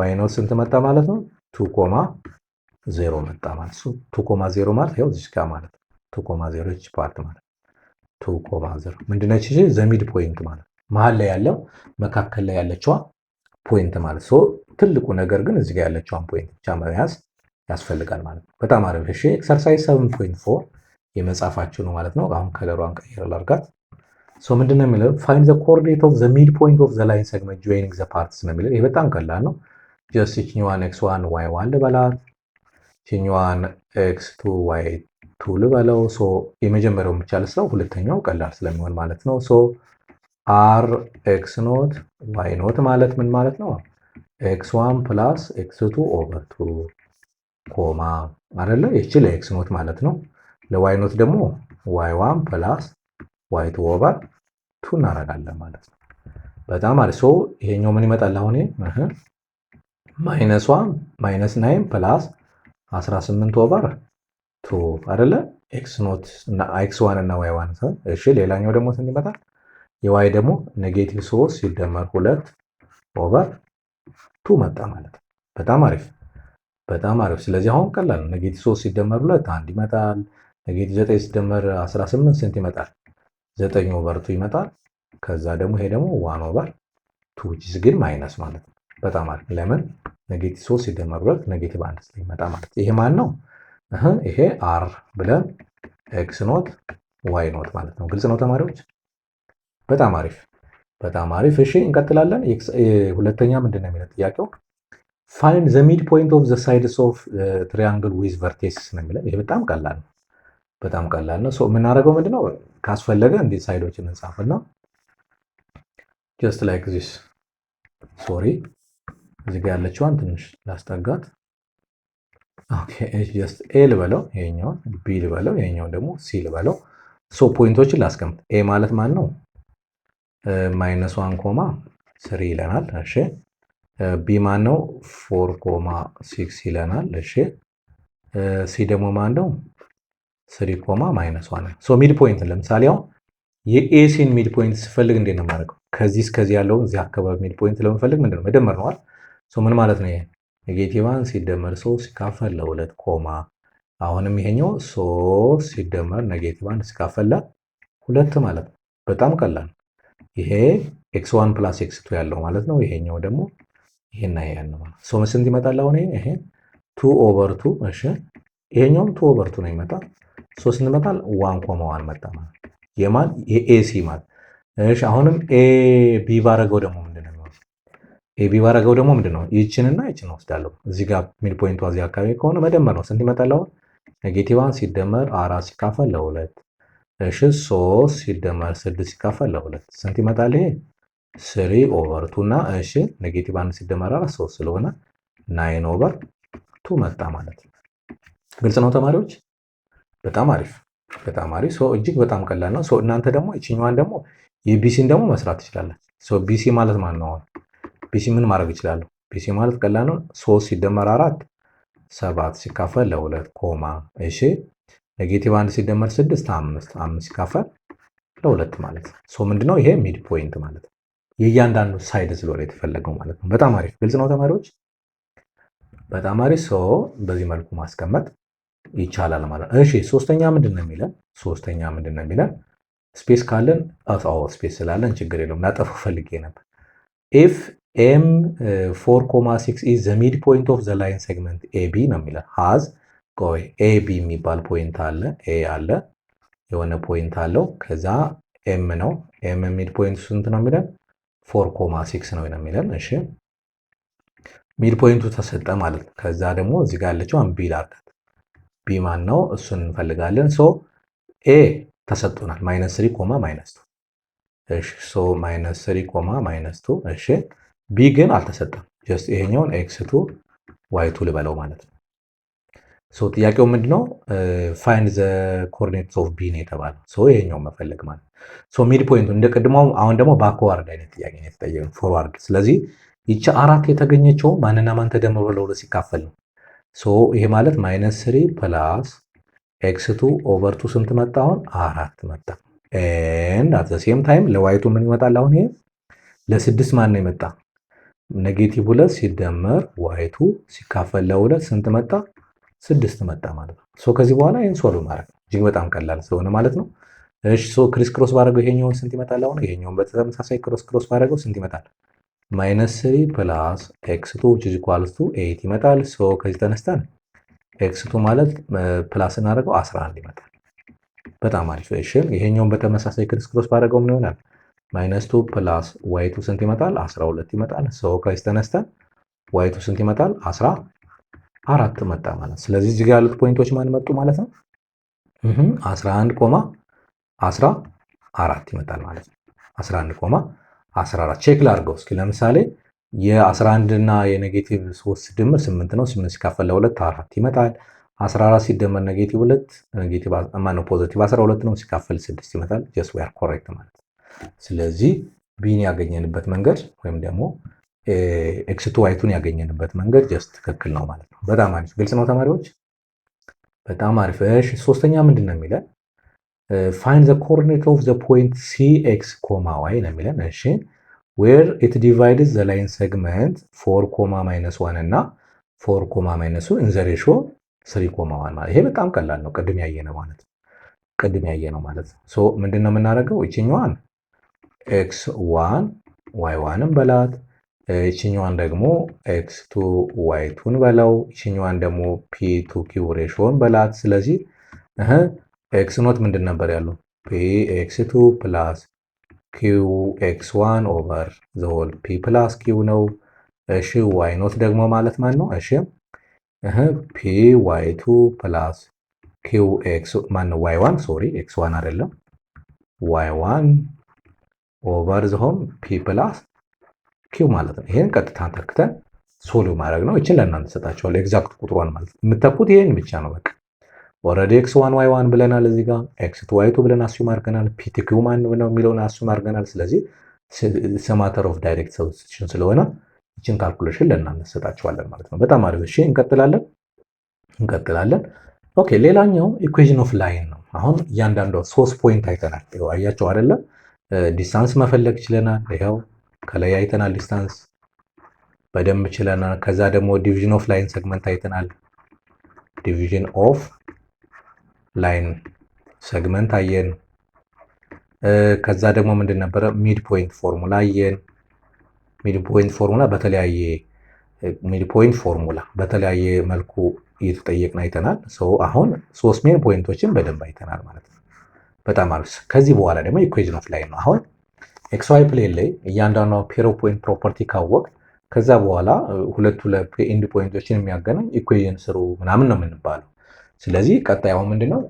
y ኖት ስንት መጣ ማለት ነው? 2,0 መጣ ማለት ነው። 2,0 ማለት ያው እዚህ ጋር ማለት 2,0 እቺ ፓርት ማለት 2,0 ምንድነች? እሺ ዘሚድ ፖይንት ማለት መሃል ላይ ያለው መካከል ላይ ያለችዋ ፖይንት ማለት ሶ ትልቁ ነገር ግን እዚህ ጋር ያለችዋን ፖይንት ብቻ መያዝ ያስፈልጋል ማለት ነው። በጣም አሪፍ። እሺ ኤክሰርሳይዝ 7.4 የመጻፋችሁ ነው ማለት ነው። አሁን ከለሯን ቀይር ላድርጋት። ሶ ምንድነው የሚለው find the coordinate of the midpoint of the line segment joining the parts ነው የሚለው። ይሄ በጣም ቀላል ነው። ጀስት ይችኛዋን x1 y1 ልበላት፣ ይችኛዋን x2 y2 ልበለው። ሶ የመጀመሪያው ብቻ ልስራው፣ ሁለተኛው ቀላል ስለሚሆን ማለት ነው። ሶ r x ኖት y ኖት ማለት ምን ማለት ነው? x1 ፕላስ x2 ኦቨር 2 ኮማ አይደለ? ይቺ ለኤክስ ኖት ማለት ነው። ለዋይ ኖት ደግሞ y1 ፕላስ y2 ኦቨር 2 እናደርጋለን ማለት ነው። በጣም አሪፍ። ሶ ይሄኛው ምን ይመጣል አሁን? -1 -9 ፕላስ 18 ኦቨር ቱ አይደለ? ኤክስ ኖት እና ኤክስ ዋን እና ዋይ ዋን። እሺ ሌላኛው ደግሞ ስንት ይመጣል? የዋይ ደግሞ ኔጌቲቭ 3 ሲደመር 2 ኦቨር 2 መጣ ማለት ነው። በጣም አሪፍ በጣም አሪፍ። ስለዚህ አሁን ቀላል ነው። ኔጌቲቭ 3 ሲደመር 2 1 ይመጣል። ኔጌቲቭ 9 ሲደመር 18 ስንት ይመጣል? 9 ኦቨር 2 ይመጣል። ከዛ ደግሞ ይሄ ደግሞ 1 ኦቨር 2 which is ግን ማይነስ ማለት ነው። በጣም አሪፍ። ለምን ኔጌቲቭ 3 ሲደመር 2 ኔጌቲቭ 1 ስለሚመጣ ማለት ነው። ይሄ ማን ነው? ይሄ አር ብለን ኤክስ ኖት ዋይ ኖት ማለት ነው። ግልጽ ነው ተማሪዎች? በጣም አሪፍ በጣም አሪፍ። እሺ እንቀጥላለን። ሁለተኛ ምንድን ነው የሚለው ጥያቄው? ፋይንድ ዘ ሚድ ፖይንት ኦፍ ዘ ሳይድስ ኦፍ ትሪያንግል ዊዝ ቨርቴክስ ነው የሚለው። ይሄ በጣም ቀላል ነው። በጣም ቀላል ነው። የምናደርገው ምንድነው? ካስፈለገ እንዲህ ሳይዶችን እንጻፍና ጀስት ላይክ ዚስ ሶሪ እዚህ ጋር ያለችዋን ትንሽ ላስጠጋት። ኦኬ ጀስት ኤ ልበለው፣ ይሄኛውን ቢ ልበለው፣ ይሄኛውን ደግሞ ሲ ልበለው። ፖይንቶችን ላስቀምጥ። ኤ ማለት ማን ነው? ማይነስ 1 ኮማ 3 ይለናል። እሺ ቢ ማን ነው? 4 ኮማ 6 ይለናል። እሺ ሲ ደግሞ ማን ነው? 3 ኮማ ማይነስ 1። ሚድ ፖይንት ለምሳሌ አሁን የኤሲን ሚድ ፖይንት ስፈልግ እንዴት ነው የማደርገው? ከዚህ እስከዚህ ያለውን እዚህ አካባቢ ሚድ ፖይንት ለመፈልግ ምንድነው መደመር ነዋል። ምን ማለት ነው? ይሄ ኔጌቲቭ 1 ሲደመር 3 ሲካፈል ለ2 ኮማ አሁንም ይሄኛው 3 ሲደመር ኔጌቲቭ 1 ሲካፈል ለ2 ማለት ነው። በጣም ቀላል። ይሄ x1 ፕላስ x2 ያለው ማለት ነው። ይሄኛው ደግሞ ይሄና ይሄ ነው ማለት ነው። ስንት ይመጣል? አሁን ይሄ 2 ኦቨር 2 እሺ ይሄኛውም 2 ኦቨር 2 ነው ይመጣል። ስንት ይመጣል? 1 ኮማ 1 መጣ ማለት የማን የኤሲ ማለት እሺ። አሁንም ኤ ቢ ባረገው ደግሞ ምንድነው የሚሆነው? ኤ ቢ ባረገው ደግሞ ምንድነው? ይቺንና ይቺን ወስዳለሁ። እዚህ ጋር ሚድ ፖይንቱ እዚህ አካባቢ ከሆነ መደመር ነው። ስንት ይመጣል? አሁን ኔጌቲቭ 1 ሲደመር 4 ሲካፈል ለ2 እሺ 3 ሲደመር 6 ሲካፈል ለ2 ስንት ይመጣል? ይሄ 3 ኦቨር 2 እና እሺ ኔጌቲቭ 1 ሲደመር 4 3 ስለሆነ 9 ኦቨር 2 መጣ ማለት ነው። ግልጽ ነው ተማሪዎች? በጣም አሪፍ በጣም አሪፍ። እጅግ በጣም ቀላል ነው። እናንተ ደግሞ እቺኛዋን ደግሞ የቢሲን ደግሞ መስራት ትችላላችሁ። ቢሲ ማለት ማን ነው? ቢሲ ምን ማድረግ ይችላሉ? ቢሲ ማለት ቀላል ነው። 3 ሲደመር 4 7 ሲካፈል ለ2 ኮማ እሺ ኔጌቲቭ 1 ሲደመር 6 5 5 ሲካፈል ለ2 ማለት ነው። ምንድነው ይሄ? ሚድ ፖይንት ማለት ነው። የእያንዳንዱ ሳይድ ስለሆነ የተፈለገው ማለት ነው። በጣም አሪፍ። ግልጽ ነው ተማሪዎች? በጣም አሪፍ። በዚህ መልኩ ማስቀመጥ ይቻላል ማለት ነው። እሺ ሶስተኛ ምንድን ነው የሚለን? ስፔስ ካለን ስፔስ ስላለን ችግር የለውም። ላጠፋው ፈልጌ ነበር። ኢፍ ኤም 4.6 ኢዝ ዘ ሚድ ፖይንት ኦፍ ዘ ላይን ሴግመንት ኤቢ ነው የሚለን። ሃዝ ኤቢ የሚባል ፖይንት አለ። ኤ አለ የሆነ ፖይንት አለው። ከዛ ኤም ነው። ኤም ሚድ ፖይንት ስንት ነው የሚለን? 4.6 ነው የሚለን። እሺ ሚድ ፖይንቱ ተሰጠ ማለት ነው። ከዛ ደግሞ እዚህ ጋር ያለችው ቢ ላርጋት። ቢ ማን ነው? እሱን እንፈልጋለን። ኤ ተሰጥቶናል -3 ኮማ -2 እሺ -3 ኮማ -2 እሺ ቢ ግን አልተሰጠም። ጀስት ይሄኛውን x2 y2 ልበለው ማለት ነው። ጥያቄው ምንድነው? ፋይንድ ዘ ኮኦርዲኔትስ ኦፍ ቢ ነው የተባለው። ይሄኛውን መፈለግ ማለት ነው። ሚድ ፖይንቱ እንደቀድሞው አሁን ደግሞ ባክዋርድ አይነት ጥያቄ ነው የተጠየቀው፣ ፎርዋርድ። ስለዚህ ይቺ 4 የተገኘችው ማንና ማን ተደምሮ ለሁለት ሲካፈል ነው። ይሄ ማለት -3 ፕላስ x2 ኦቨር 2 ስንት መጣ? አሁን 4 መጣ። ኤንድ አት ዘ ሴም ታይም ለዋይቱ ምን ይመጣል? አሁን ይሄ ለ6 ማን ነው የመጣ? ኔጌቲቭ 2 ሲደመር ዋይቱ ሲካፈል ለ2 ስንት መጣ? 6 መጣ ማለት ነው። ከዚህ በኋላ ይሄን ሶልቭ ማድረግ እጅግ በጣም ቀላል ስለሆነ ማለት ነው። እሺ ክሪስ ክሮስ ባደረገው ይሄኛውን ስንት ይመጣል? አሁን ይሄኛውን በተመሳሳይ ክሮስ ክሮስ ባደረገው ስንት ይመጣል? -3 ፕላስ x2 which is equals to 8 ይመጣል። ከዚህ ተነስተን x2 ማለት ፕላስ እናደርገው 11 ይመጣል። በጣም አሪፍ። እሺ ይሄኛውን በተመሳሳይ ክሪስ ክሮስ ባደረገው ምን ይሆናል? -2 ፕላስ y2 ስንት ይመጣል? 12 ይመጣል። ከዚህ ተነስተን y2 ስንት ይመጣል? 14 መጣ ማለት። ስለዚህ እዚህ ጋር ያሉት ፖይንቶች ማን መጡ ማለት ነው? 11 ኮማ 14 ይመጣል ማለት ነው። 11 ኮማ 14 ቼክ ላድርገው እስኪ። ለምሳሌ የ11 እና የኔጌቲቭ 3 ድምር 8 ነው። 8 ሲካፈል ለ2 4 ይመጣል። 14 ሲደመር ኔጌቲቭ 2 ፖዚቲቭ 12 ነው። ሲካፈል 6 ይመጣል። ጀስት ዊ አር ኮሬክት ማለት ነው። ስለዚህ ቢን ያገኘንበት መንገድ ወይም ደግሞ ኤክስ2 ዋይቱን ያገኘንበት መንገድ ጀስት ትክክል ነው ማለት ነው። በጣም አሪፍ። ግልጽ ነው ተማሪዎች? በጣም አሪፍ። እሺ ሶስተኛ ምንድን ነው የሚለን? ፋይንድ ዘ ኮኦርዲኔት ኦፍ ዘ ፖይንት ሲ ኤክስ ኮማ ዋይ ነው የሚለን። እሺ ዌር ኢት ዲቫይድስ ዘ ላይን ሴግመንት 4 ኮማ ማይነስ 1 እና 4 ኮማ ማይነስ 2 ኢን ዘ ሬሾ 3 ኮማ 1 ማለት ይሄ በጣም ቀላል ነው። ቅድም ያየነው ማለት ነው። ሶ ምንድን ነው የምናደርገው? ይችኛዋን ኤክስ ዋን ዋይ ዋንም በላት፣ ይችኛዋን ደግሞ ኤክስ ቱ ዋይ ቱን በለው፣ ይችኛዋን ደግሞ ፒ ቱ ኪው ሬሾን በላት። ስለዚህ ኤክስ ኖት ምንድን ነበር ያለው? ፒ ኤክስ ቱ ፕላስ ኪው ኤክስ ዋን ኦቨር ዘ ሆል ፒ ፕላስ ኪው ነው። እሺ ዋይ ኖት ደግሞ ማለት ማን ነው? እሺ ፒ ዋይ ቱ ፕላስ ኪው ኤክስ ማን ነው? ዋይ ዋን ሶሪ ኤክስ ዋን አይደለም፣ ዋይ ዋን ኦቨር ዘ ሆል ፒ ፕላስ ኪው ማለት ነው። ይሄን ቀጥታ ተክተን ሶልቭ ማድረግ ነው። እችን ለእናንተ ሰጣችኋለሁ ኤግዛክት ቁጥሯን ማለት ነው። የምትተኩት ይሄን ብቻ ነው በቃ። ኦልሬዲ ኤክስ ዋን ዋይ ዋን ብለናል፣ እዚህ ጋር ኤክስ ቱ ዋይ ቱ ብለን አሱም አድርገናል። ፒ ቲ ኪው ማን ነው የሚለውን አሱም አድርገናል። ስለዚህ ማተር ኦፍ ዳይሬክት ሰብስቲቱሽን ስለሆነ እችን ካልኩሌሽን ለእናንተ ሰጣችኋለን ማለት ነው። በጣም አሪፍ። እሺ እንቀጥላለን። ኦኬ ሌላኛው ኢኩዌሽን ኦፍ ላይን ነው። አሁን እያንዳንዱ 3 ፖይንት አይተናል። ይኸው አያቸው አይደለ? ዲስታንስ መፈለግ ችለናል። ይኸው ከላይ አይተናል፣ ዲስታንስ በደንብ ችለናል። ከዛ ደግሞ ዲቪዥን ኦፍ ላይን ሰግመንት አይተናል። ዲቪዥን ኦፍ ላይን ሰግመንት አየን። ከዛ ደግሞ ምንድን ነበረ? ሚድ ፖይንት ፎርሙላ አየን። ሚድ ፖይንት ፎርሙላ በተለያየ መልኩ እየተጠየቅን አይተናል። አሁን 3 ሜን ፖይንቶችን በደንብ አይተናል ማለት ነው። በጣም አሪፍ። ከዚህ በኋላ ደግሞ ኢኩዌሽን ኦፍ ላይን ነው። አሁን ኤክስ ዋይ ፕሌን ላይ እያንዳንዱ ፔር ኦፍ ፖይንት ፕሮፐርቲ ካወቅ ከዛ በኋላ ሁለቱ ኢንድ ፖይንቶችን የሚያገናኝ ኢኩዌሽን ስሩ ምናምን ነው የምንባለው። ስለዚህ ቀጣይ አሁን ምንድነው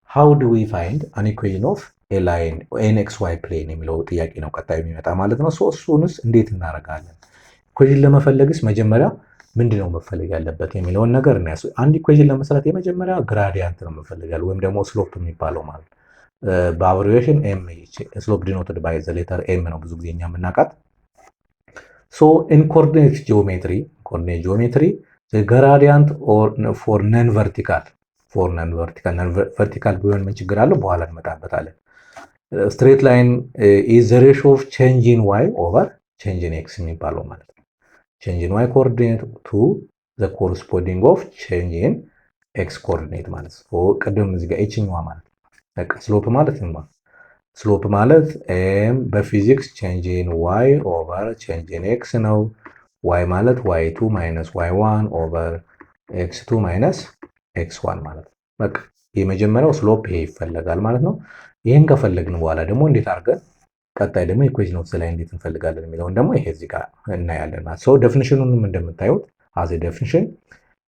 ሃው ዱ ዊ ፋይንድ አን ኢኩዌሽን ኦፍ ኤ ላይን ኤን ኤክስ ዋይ ፕሌን የሚለው ጥያቄ ነው ቀጣይ የሚመጣ ማለት ነው። እሱንስ እንዴት እናደርጋለን? ኢኩዌሽን ለመፈለግስ መጀመሪያ ምንድነው መፈለግ ያለበት የሚለውን ነገር እናያስ። አንድ ኢኩዌሽን ለመስራት የመጀመሪያ ግራዲያንት ነው መፈለግ ያለው ወይም ደግሞ ስሎፕ የሚባለው ማለት በአብሪዌሽን ኤም ስሎፕ ዲኖትድ ባይ ዘ ሌተር ኤም ነው ብዙ ጊዜ እኛ የምናውቃት። ኢን ኮኦርዲኔት ጂኦሜትሪ ግራዲያንት ፎር ነን ቨርቲካል ቨርቲካል ቢሆን ምን ችግር አለው? በኋላ እንመጣበታለን። ስትሬት ላይን ኢዝ ዘ ሬሾ ኦፍ ቼንጅ ኢን ዋይ ኦቨር ቼንጅ ኢን ኤክስ የሚባለው ማለት ነው። ቼንጅ ኢን ዋይ ኮኦርዲኔት ቱ ዘ ኮረስፖንዲንግ ኦፍ ቼንጅ ኢን ኤክስ ኮኦርዲኔት ማለት ነው። ቅድም እዚህ ጋር ኤችኛዋ ማለት በቃ ስሎፕ ማለት ነው። ስሎፕ ማለት ኤም በፊዚክስ ቼንጅ ኢን ዋይ ኦቨር ቼንጅ ኢን ኤክስ ነው። ዋይ ማለት ዋይ ቱ ማይነስ ዋይ ዋን ኦቨር ኤክስ ቱ ማይነስ ኤክስ ዋን ማለት ነው። በቃ የመጀመሪያው ስሎፕ ይሄ ይፈለጋል ማለት ነው። ይህን ከፈለግን በኋላ ደግሞ እንዴት አድርገን ቀጣይ ደግሞ ኢኩዌሽን ኦፍ ላይ እንዴት እንፈልጋለን የሚለውን ደግሞ ይሄ እዚህ ጋር እናያለን ማለት ነው። ዴፊኒሽኑንም እንደምታዩት አዜ ዴፊኒሽን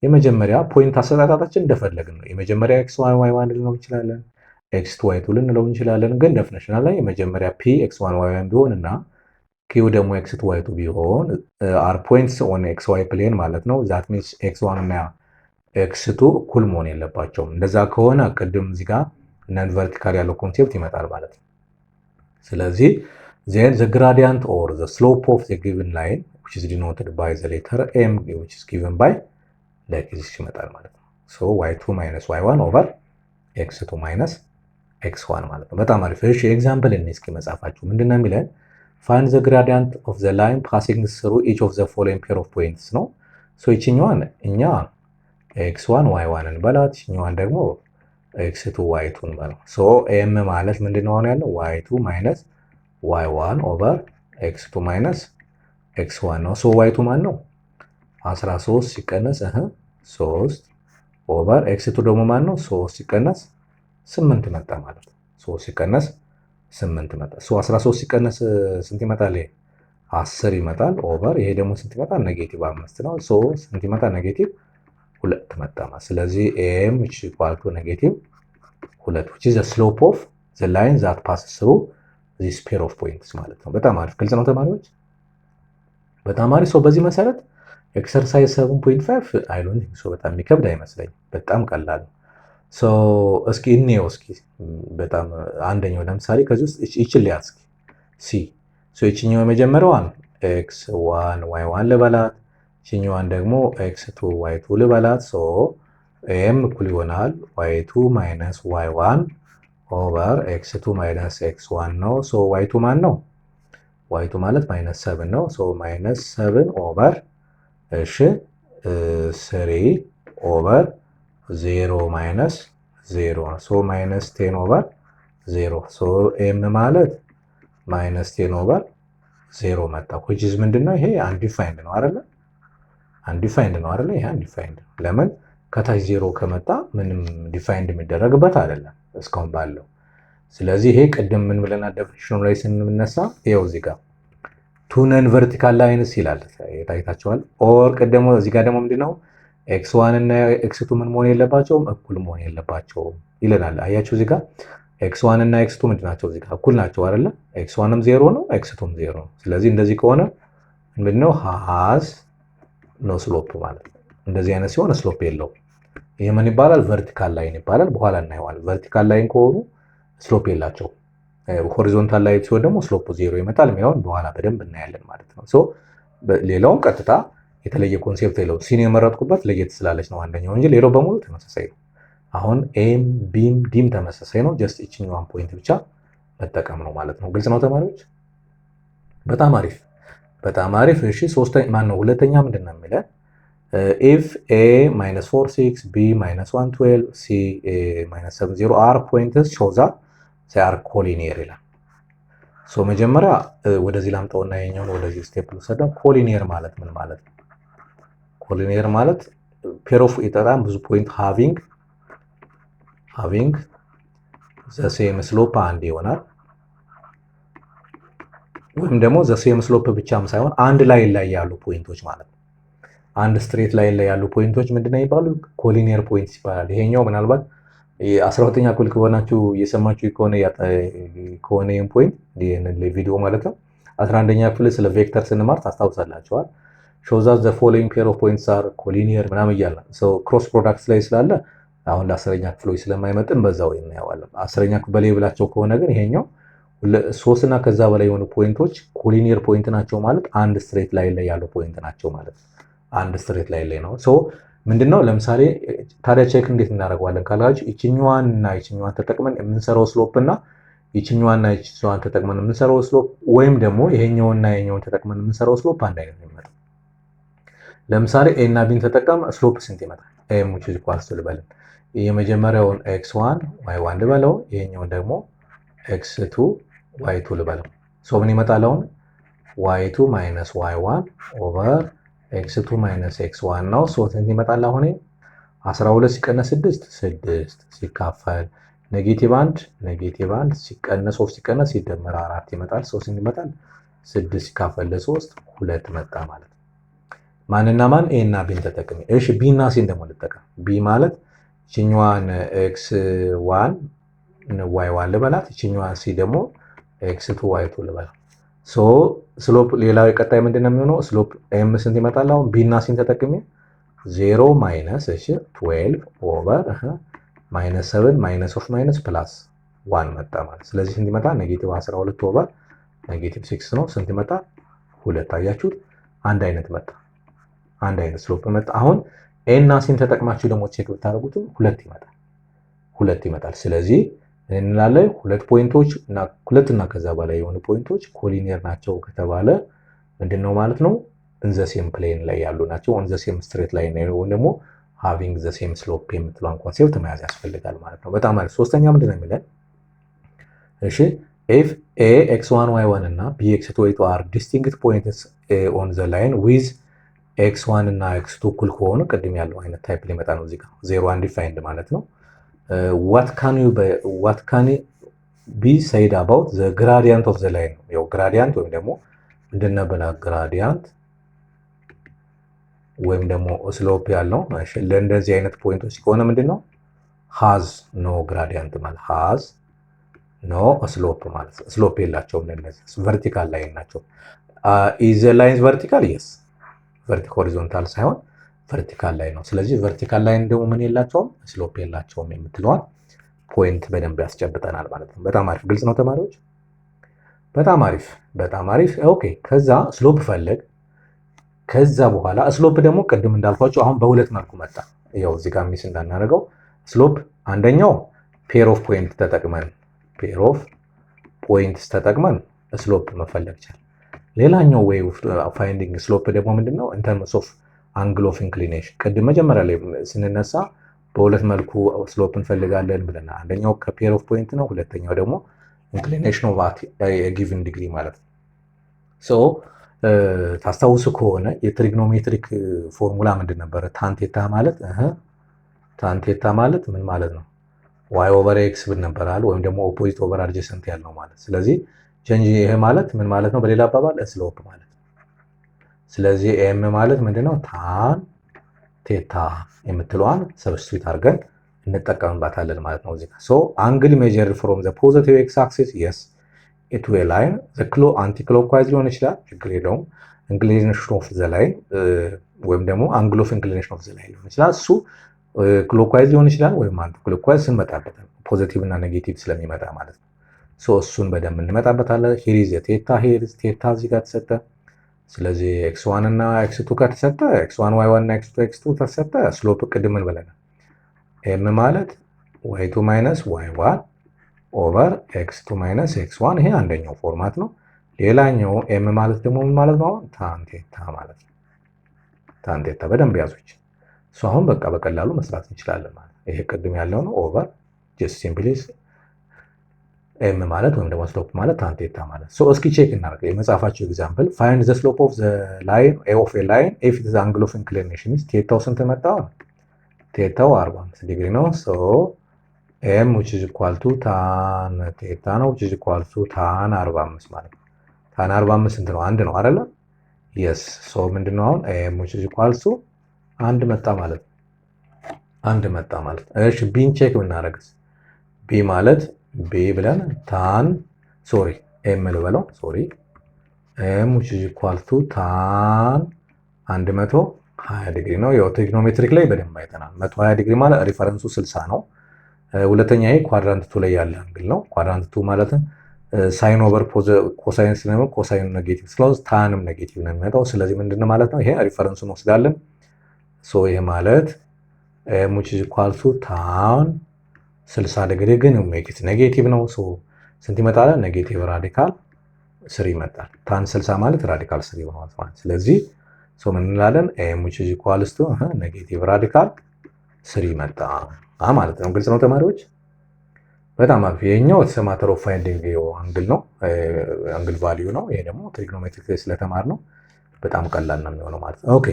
የመጀመሪያ ፖይንት አሰጣጣችን እንደፈለግን ነው። የመጀመሪያ ኤክስ ዋን ዋይ ዋን ልንለው እንችላለን፣ ኤክስ ቱ ዋይ ቱ ልንለው እንችላለን። ግን ዴፊኒሽን ላይ የመጀመሪያ ፒ ኤክስ ዋን ዋይ ዋን ቢሆን እና ኪው ደግሞ ኤክስ ቱ ዋይ ቱ ቢሆን አር ፖይንትስ ኦን ኤክስ ዋይ ፕሌን ማለት ነው። ዛት ሚንስ ኤክስ ዋን እና ኤክስ ቱ እኩል መሆን የለባቸውም። እንደዛ ከሆነ ቅድም እዚህ ጋር ነን ቨርቲካል ያለው ኮንሴፕት ይመጣል ማለት ነው። ስለዚህ then the gradient or the slope of the given line which is denoted by the letter m which is given by like this ይመጣል ማለት ነው። so y2 minus y1 over x2 minus x1 ማለት ነው። በጣም አሪፍ። እሺ ኤግዛምፕል እኔ እስኪ መጻፋችሁ ምንድነው የሚለን? find the gradient of the line passing through each of the following pair of points ነው። so ይችኛዋን እኛ x1 y1 እንበላት፣ ይችኛዋን ደግሞ x2 y2 እንበለው። so m ማለት ምንድነው አሁን ያለው y2 minus y1 over x2 minus x1 ነው። so y2 ማን ነው? 13 ሲቀነስ 3 over x2 ደግሞ ማን ነው? 3 ሲቀነስ 8 መጣ ማለት ነው። 3 ሲቀነስ 8 መጣ። so 13 ሲቀነስ ስንት ይመጣል? 10 ይመጣል። ኦቨር ይሄ ደግሞ ስንት ይመጣል? ኔጌቲቭ 5 ነው። so ስንት ይመጣል? ኔጌቲቭ 2 መጣ ማለት። ስለዚህ m which equal to negative 2 which is the slope of the line that passes through this pair of points ማለት ነው። በጣም አሪፍ። ግልጽ ነው ተማሪዎች? በጣም አሪፍ። ሰው በዚህ መሰረት ኤክሰርሳይዝ 7.5 አይ ዶንት ቲንክ ሶ በጣም የሚከብድ አይመስለኝም። በጣም ቀላል ነው። ሶ እስኪ እንየው እስኪ በጣም አንደኛው ለምሳሌ ከዚህ ውስጥ ይችል ሊያዝ እስኪ ሲ ሶ ይችኛው የመጀመሪያዋን x1 y1 ልበላት፣ ይችኛዋን ደግሞ x2 y2 ልበላት። ሶ ኤም እኩል ይሆናል ዋይ2 ማይነስ ዋይ1 ኦቨር ኤክስ2 ማይነስ ኤክስ1 ነው። ሶ ዋይ2 ማን ነው? ዋይ2 ማለት ማይነስ 7 ነው። ሶ ማይነስ 7 ኦቨር እሺ 3 ኦቨር 0 ማይነስ 0 ነው። ሶ ማይነስ 10 ኦቨር 0 ሶ ኤም ማለት ማይነስ 10 ኦቨር 0 መጣ። which is ምንድነው? ይሄ አንዲፋይንድ ነው አይደለ? አንዲፋይንድ ነው አይደለ? ይሄ አንዲፋይንድ ነው። ለምን ከታች 0 ከመጣ ምንም ዲፋይንድ የሚደረግበት አይደለም እስካሁን ባለው። ስለዚህ ይሄ ቅድም ምን ብለናል ዴፊኒሽኑ ላይ ስንነሳ ይኸው እዚህ ጋር ቱ ነን ቨርቲካል ላይንስ ይላል ታይታቸዋል። ኦር ቅድም እዚህ ጋር ደግሞ ምንድነው ኤክስ1 እና ኤክስ2 ምን መሆን የለባቸውም? እኩል መሆን የለባቸውም ይለናል። አያችሁ እዚህ ጋር ኤክስ1 እና ኤክስ2 ምንድን ናቸው? እዚህ ጋር እኩል ናቸው አይደለ? ኤክስ1ም 0 ነው፣ ኤክስ2ም 0 ነው። ስለዚህ እንደዚህ ከሆነ ምንድነው ሃዝ ኖ ስሎፕ ማለት ነው። እንደዚህ አይነት ሲሆን ስሎፕ የለውም። ይሄ ምን ይባላል? ቨርቲካል ላይን ይባላል። በኋላ እናየዋለን። ቨርቲካል ላይን ከሆኑ ስሎፕ የላቸውም። ሆሪዞንታል ላይን ሲሆን ደግሞ ስሎፕ 0 ይመጣል የሚለውን በኋላ በደንብ እናያለን ማለት ነው። ሶ ሌላውን ቀጥታ የተለየ ኮንሴፕት የለውም። ሲን የመረጥኩበት ለየት ስላለች ነው አንደኛው እንጂ ሌላው በሙሉ ተመሳሳይ ነው። አሁን ኤም ቢም ዲም ተመሳሳይ ነው። ጀስት እችኛዋን ፖይንት ብቻ መጠቀም ነው ማለት ነው። ግልጽ ነው ተማሪዎች? በጣም አሪፍ በጣም አሪፍ። እሺ ሁለተኛ ምንድን ነው የሚለን? ኢፍ ኤ ማይነስ 4 6 ቢ ማይነስ 1 12 ሲ ማይነስ 7 0 አር ፖይንትስ ሾው ዛት ዜይ አር ኮሊኒየር ይላል። ሶ መጀመሪያ ወደዚህ ላምጣውና የኛውን ወደዚህ ስቴፕ ልውሰደው። ኮሊኒየር ማለት ምን ማለት ነው? ኮሊኒየር ማለት ፔር ኦፍ በጣም ብዙ ፖይንት ሃቪንግ ዘ ሴም ስሎፕ አንድ ይሆናል። ወይም ደግሞ ዘ ሴም ስሎፕ ብቻም ሳይሆን አንድ ላይን ላይ ያሉ ፖይንቶች ማለት ነው። አንድ ስትሬት ላይን ላይ ያሉ ፖይንቶች ምንድነው ይባሉ? ኮሊኒየር ፖይንትስ ይባላል። ይሄኛው ምናልባት 12ኛ ክፍል ከሆናችሁ እየሰማችሁ ከሆነ ይሄን ፖይንት ይሄንን ቪዲዮ ማለት ነው 11ኛ ክፍል ስለ ቬክተር ስንማር ታስታውሳላችኋል። shows us the following pair of points are collinear ምናምን እያለ ክሮስ ፕሮዳክትስ ላይ ስላለ አሁን ለ10ኛ ክፍሎች ስለማይመጥን በዛው እናየዋለን። 10ኛ ክፍል በላይ ብላቸው ከሆነ ግን ይሄኛው 3 እና ከዛ በላይ የሆኑ ፖይንቶች ኮሊኒየር ፖይንት ናቸው ማለት አንድ ስትሬት ላይን ላይ ያሉ ፖይንት ናቸው ማለት አንድ ስትሬት ላይን ላይ ነው። ሶ ምንድነው ለምሳሌ ታዲያ ቼክ እንዴት እናደርገዋለን ካላችሁ ይችኛዋን እና ይችኛዋን ተጠቅመን የምንሰራው ስሎፕ እና ይችኛዋን እና ይችኛዋን ተጠቅመን የምንሰራው ስሎፕ ወይም ደግሞ ይሄኛውና ይሄኛውን ተጠቅመን የምንሰራው ስሎፕ አንድ አይነት ነው የሚመጣው። ለምሳሌ ኤ እና ቢን ተጠቀም ስሎፕ ስንት ይመጣል? ኤም which is equals to ልበልን የመጀመሪያውን x1 y1 ልበለው፣ ይሄኛውን ደግሞ x2 y2 ልበለው። ሶ ምን ይመጣል አሁን y2 minus y1 ኦቨር x2 minus x1 ነው። ሶ ስንት ይመጣል አሁን 12 ሲቀነስ 6 ሲካፈል ኔጌቲቭ 1 ሲቀነስ 3 ሲቀነስ ሲደመር 4 ይመጣል። ሶ ስንት ይመጣል? 6 ሲካፈል ለ3 2 መጣ ማለት ነው። ማንና ማን? ኤ እና ቢን ተጠቅሜ። እሺ ቢ እና ሲን ደግሞ ልጠቀም። ቢ ማለት ይችኛዋን x1 y1 ልበላት፣ ይችኛዋን ሲ ደግሞ x2 y2 ልበላት። ሶ ስሎፕ ሌላው የቀጣይ ምንድነው የሚሆነው? ስሎፕ ኤም ስንት ይመጣል? አሁን ቢ እና ሲን ተጠቅሜ 0 ማይነስ 12 ኦቨር ማይነስ 7 ማይነስ ኦፍ ማይነስ ፕላስ 1 መጣ ማለት። ስለዚህ ስንት ይመጣ? ኔጌቲቭ 12 ኦቨር ኔጌቲቭ 6 ነው። ስንት ይመጣ? 2። አያችሁት? አንድ አይነት መጣ። አንድ አይነት ስሎፕ መጣ። አሁን ኤ እና ሲን ተጠቅማችሁ ደግሞ ቼክ ብታደርጉትም 2 ይመጣል። ስለዚህ እንላለን ሁለት ፖይንቶች እና ሁለት እና ከዛ በላይ የሆኑ ፖይንቶች ኮሊኒየር ናቸው ከተባለ ምንድነው ማለት ነው? ኢን ዘ ሴም ፕሌን ላይ ያሉ ናቸው። ኦን ዘ ሴም ስትሬት ላይን ነው ወይም ደግሞ ሃቪንግ ዘ ሴም ስሎፕ የምትለውን ኮንሴፕት መያዝ ያስፈልጋል ማለት ነው። በጣም አሪፍ። ሶስተኛ ምንድነው የሚለን? እሺ if a x1 y1 እና b x2 y2 are distinct points on the line with x1 እና x2 እኩል ከሆኑ ቅድም ያለው አይነት ታይፕ ሊመጣ ነው። እዚህ ጋር ዜሮ አንዲፋይንድ ማለት ነው። what can be said about the gradient of the line? ያው ግራዲያንት ወይም ደግሞ ምንድነው በላ ግራዲያንት ወይም ደግሞ ስሎፕ ያለው ለእንደዚህ አይነት ፖይንቶች ከሆነ ምንድነው has no gradient ማለት has no slope ማለት ስሎፕ የላቸውም። ለእነዚህ ቨርቲካል ላይን ናቸው። is the lines vertical? yes vertical horizontal ሳይሆን ቨርቲካል ላይ ነው። ስለዚህ ቨርቲካል ላይን ደግሞ ምን የላቸውም? ስሎፕ የላቸውም የምትለዋል ፖይንት በደንብ ያስጨብጠናል ማለት ነው። በጣም አሪፍ። ግልጽ ነው ተማሪዎች? በጣም አሪፍ። ኦኬ ከዛ ስሎፕ ፈለግ። ከዛ በኋላ ስሎፕ ደግሞ ቅድም እንዳልኳችሁ አሁን በሁለት መልኩ መጣ። ያው እዚህ ጋር ሚስ እንዳናደርገው ስሎፕ አንደኛው ፔር ኦፍ ፖይንትስ ተጠቅመን ስሎፕ መፈለግ ይቻላል። ሌላኛው ዌይ ኦፍ ፋይንዲንግ ስሎፕ ደግሞ ምንድነው? ኢን ተርምስ ኦፍ አንግል ኦፍ ኢንክሊኔሽን። ቅድም መጀመሪያ ላይ ስንነሳ በሁለት መልኩ ስሎፕ እንፈልጋለን ብለናል። አንደኛው ከፔር ኦፍ ፖይንት ነው፣ ሁለተኛው ደግሞ ኢንክሊኔሽን ኦፍ ጊቭን ዲግሪ ማለት ነው። ሶ ታስታውሱ ከሆነ የትሪግኖሜትሪክ ፎርሙላ ምንድን ነበረ? ታንቴታ ማለት ምን ማለት ነው? ዋይ ኦቨር ኤክስ ብን ነበራል፣ ወይም ደግሞ ኦፖዚት ኦቨር አድጀሰንት ያልነው ማለት። ስለዚህ ቼንጅ ይሄ ማለት ምን ማለት ነው? በሌላ አባባል ስሎፕ ማለት ነው። ስለዚህ ኤም ማለት ምንድነው? ታን ቴታ የምትለዋን ሰብስቲቱት አድርገን እንጠቀምባታለን ማለት ነው። እዚህ ሶ አንግል ሜጀርድ ፍሮም ዘ ፖዚቲቭ ኤክስ አክሲስ የስ ኢቱ ኤ ላይን አንቲ ክሎክዋይዝ ሊሆን ይችላል፣ ችግር የለውም። ኢንክሊኔሽን ኦፍ ዘ ላይን ወይም ደግሞ አንግል ኦፍ ኢንክሊኔሽን ኦፍ ዘ ላይን ሊሆን ይችላል። እሱ ክሎክዋይዝ ሊሆን ይችላል ወይም አንቲ ክሎክዋይዝ ስንመጣበታል፣ ፖዚቲቭ እና ኔጌቲቭ ስለሚመጣ ማለት ነው። ሶ እሱን በደንብ እንመጣበታለን። ሂሪዝ ቴታ ቴታ እዚህ ጋር ተሰጠ። ስለዚህ x1 እና x2 ከተሰጠ x1 y1 እና x2 x2 ተሰጠ። ስሎፕ ቅድም ምን ብለናል? m ማለት y2 ማይነስ y1 ኦቨር x2 ማይነስ x1። ይሄ አንደኛው ፎርማት ነው። ሌላኛው m ማለት ደግሞ ምን ማለት ነው? ታን ቴታ ማለት ነው። ታን ቴታ በደንብ ያዙች። ሶ አሁን በቃ በቀላሉ መስራት እንችላለን ማለት ነው። ይሄ ቅድም ያለው ነው ኦቨር ጀስት ሲምፕሊ ኤም ማለት ወይም ደግሞ ስሎፕ ማለት ታን ቴታ ማለት። ሶ እስኪ ቼክ እናደርግ። የመጽሐፋቸው ኤግዛምፕል ፋይንድ ዘ ስሎፕ ኦፍ ዘ ላይን ኦፍ ኤ ላይን ኢፍ ዘ አንግል ኦፍ ኢንክሊኔሽን ኢዝ ቴታው ስንት መጣ? ቴታው 45 ዲግሪ ነው። ሶ ኤም which is equal to ታን ቴታ ነው which is equal to ታን 45 ማለት ነው። ታን 45 ስንት ነው? አንድ ነው አይደለ? የስ ሶ ምንድነው አሁን ኤም which is equal to አንድ መጣ ማለት ነው። አንድ መጣ ማለት ነው። እሺ ቢን ቼክ ብናደርግስ? ቢ ማለት ቢ ብለን ታን ኤም ልበለው ኤም which is equal to ታን 120 ዲግሪ ነው። ያው ትሪግኖሜትሪክ ላይ በደንብ አይተናል። 120 ዲግሪ ማለት ሪፈረንሱ 60 ነው። ሁለተኛ ይሄ ኳድራንት 2 ላይ ያለ አንግል ነው። ኳድራንት 2 ማለት ሳይን ኦቨር ኮሳይን ስለሆነ ኮሳይን ኔጌቲቭ ስለሆነ ታንም ኔጌቲቭ ነው የሚመጣው። ስለዚህ ምንድነው ማለት ነው? ይሄ ሪፈረንሱን ወስዳለን። ሶ ይሄ ማለት ኤም which is equal to ታን 60 ዲግሪ ግን ሜክ ኢት ኔጌቲቭ ነው። ሶ ስንት ይመጣል? ኔጌቲቭ ራዲካል 3 ይመጣል። ታን 60 ማለት ራዲካል 3 ይሆናል ማለት። ስለዚህ ሶ ምን እንላለን? ኤም which is equal to ኔጌቲቭ ራዲካል 3 መጣ ማለት ነው። ግልጽ ነው ተማሪዎች? በጣም አሪፍ። ይሄኛው ማተር ኦፍ ፋይንዲንግ አንግል ነው፣ አንግል ቫልዩ ነው። ይሄ ደግሞ ትሪግኖሜትሪክ ስለተማር ነው በጣም ቀላል ነው የሚሆነው ማለት ነው። ኦኬ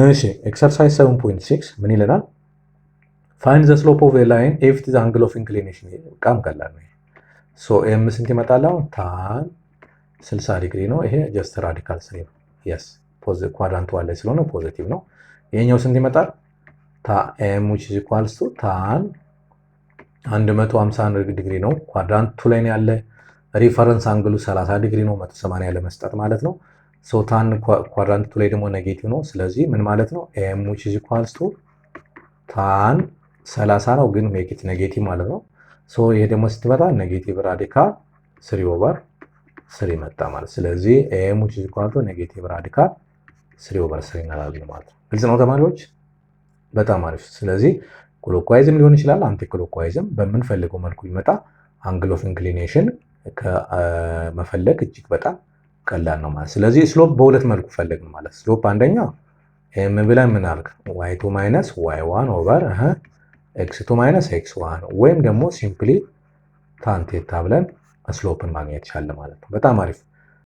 እሺ ኤክሰርሳይዝ 7.6 ምን ይለናል? ፋይንድ ዘ ስሎፕ ኦፍ ኤ ላይን ኢፍ ዘ አንግል ኦፍ ኢንክሊኔሽን። በጣም ቀላል ነው። ሶ ኤም ስንት ይመጣል? አሁን ታን 60 ዲግሪ ነው። ይሄ ጀስት ራዲካል 3 ነው። የስ ኳድራንት ዋን ላይ ስለሆነ ፖዚቲቭ ነው። ይሄኛው ስንት ይመጣል? ኤም which is equal to ታን 150 ዲግሪ ነው። ኳድራንት 2 ላይ ያለ ሪፈረንስ አንግሉ 30 ዲግሪ ነው፣ 180 ለመስጠት ማለት ነው። ሶ ታን ኳድራንት 2 ላይ ደግሞ ኔጌቲቭ ነው። ስለዚህ ምን ማለት ነው? ኤም which is equal to ታን 30 ነው ግን ሜክ ኢት ኔጌቲቭ ማለት ነው። ሶ ይሄ ደግሞ ስትመጣ ኔጌቲቭ ራዲካል 3 ኦቨር 3 መጣ ማለት። ስለዚህ ኤም which is equal to ኔጌቲቭ ራዲካል 3 ኦቨር 3 እናላለን ማለት ነው። ግልጽ ነው ተማሪዎች? በጣም አሪፍ። ስለዚህ ክሎክዋይዝም ሊሆን ይችላል አንቲ ክሎክዋይዝም በምንፈልገው መልኩ ይመጣ። አንግል ኦፍ ኢንክሊኔሽን ከመፈለግ እጅግ በጣም ቀላል ነው ማለት። ስለዚህ ስሎፕ በሁለት መልኩ ፈለግን ማለት። ስሎፕ አንደኛ ኤም ብለን ምን አልክ? y2 ማይነስ y1 ኦቨር x2 ማይነስ x1 ወይም ደግሞ ሲምፕሊ ታን ቴታ ብለን ስሎፕን ማግኘት ይቻላል ማለት ነው። በጣም አሪፍ።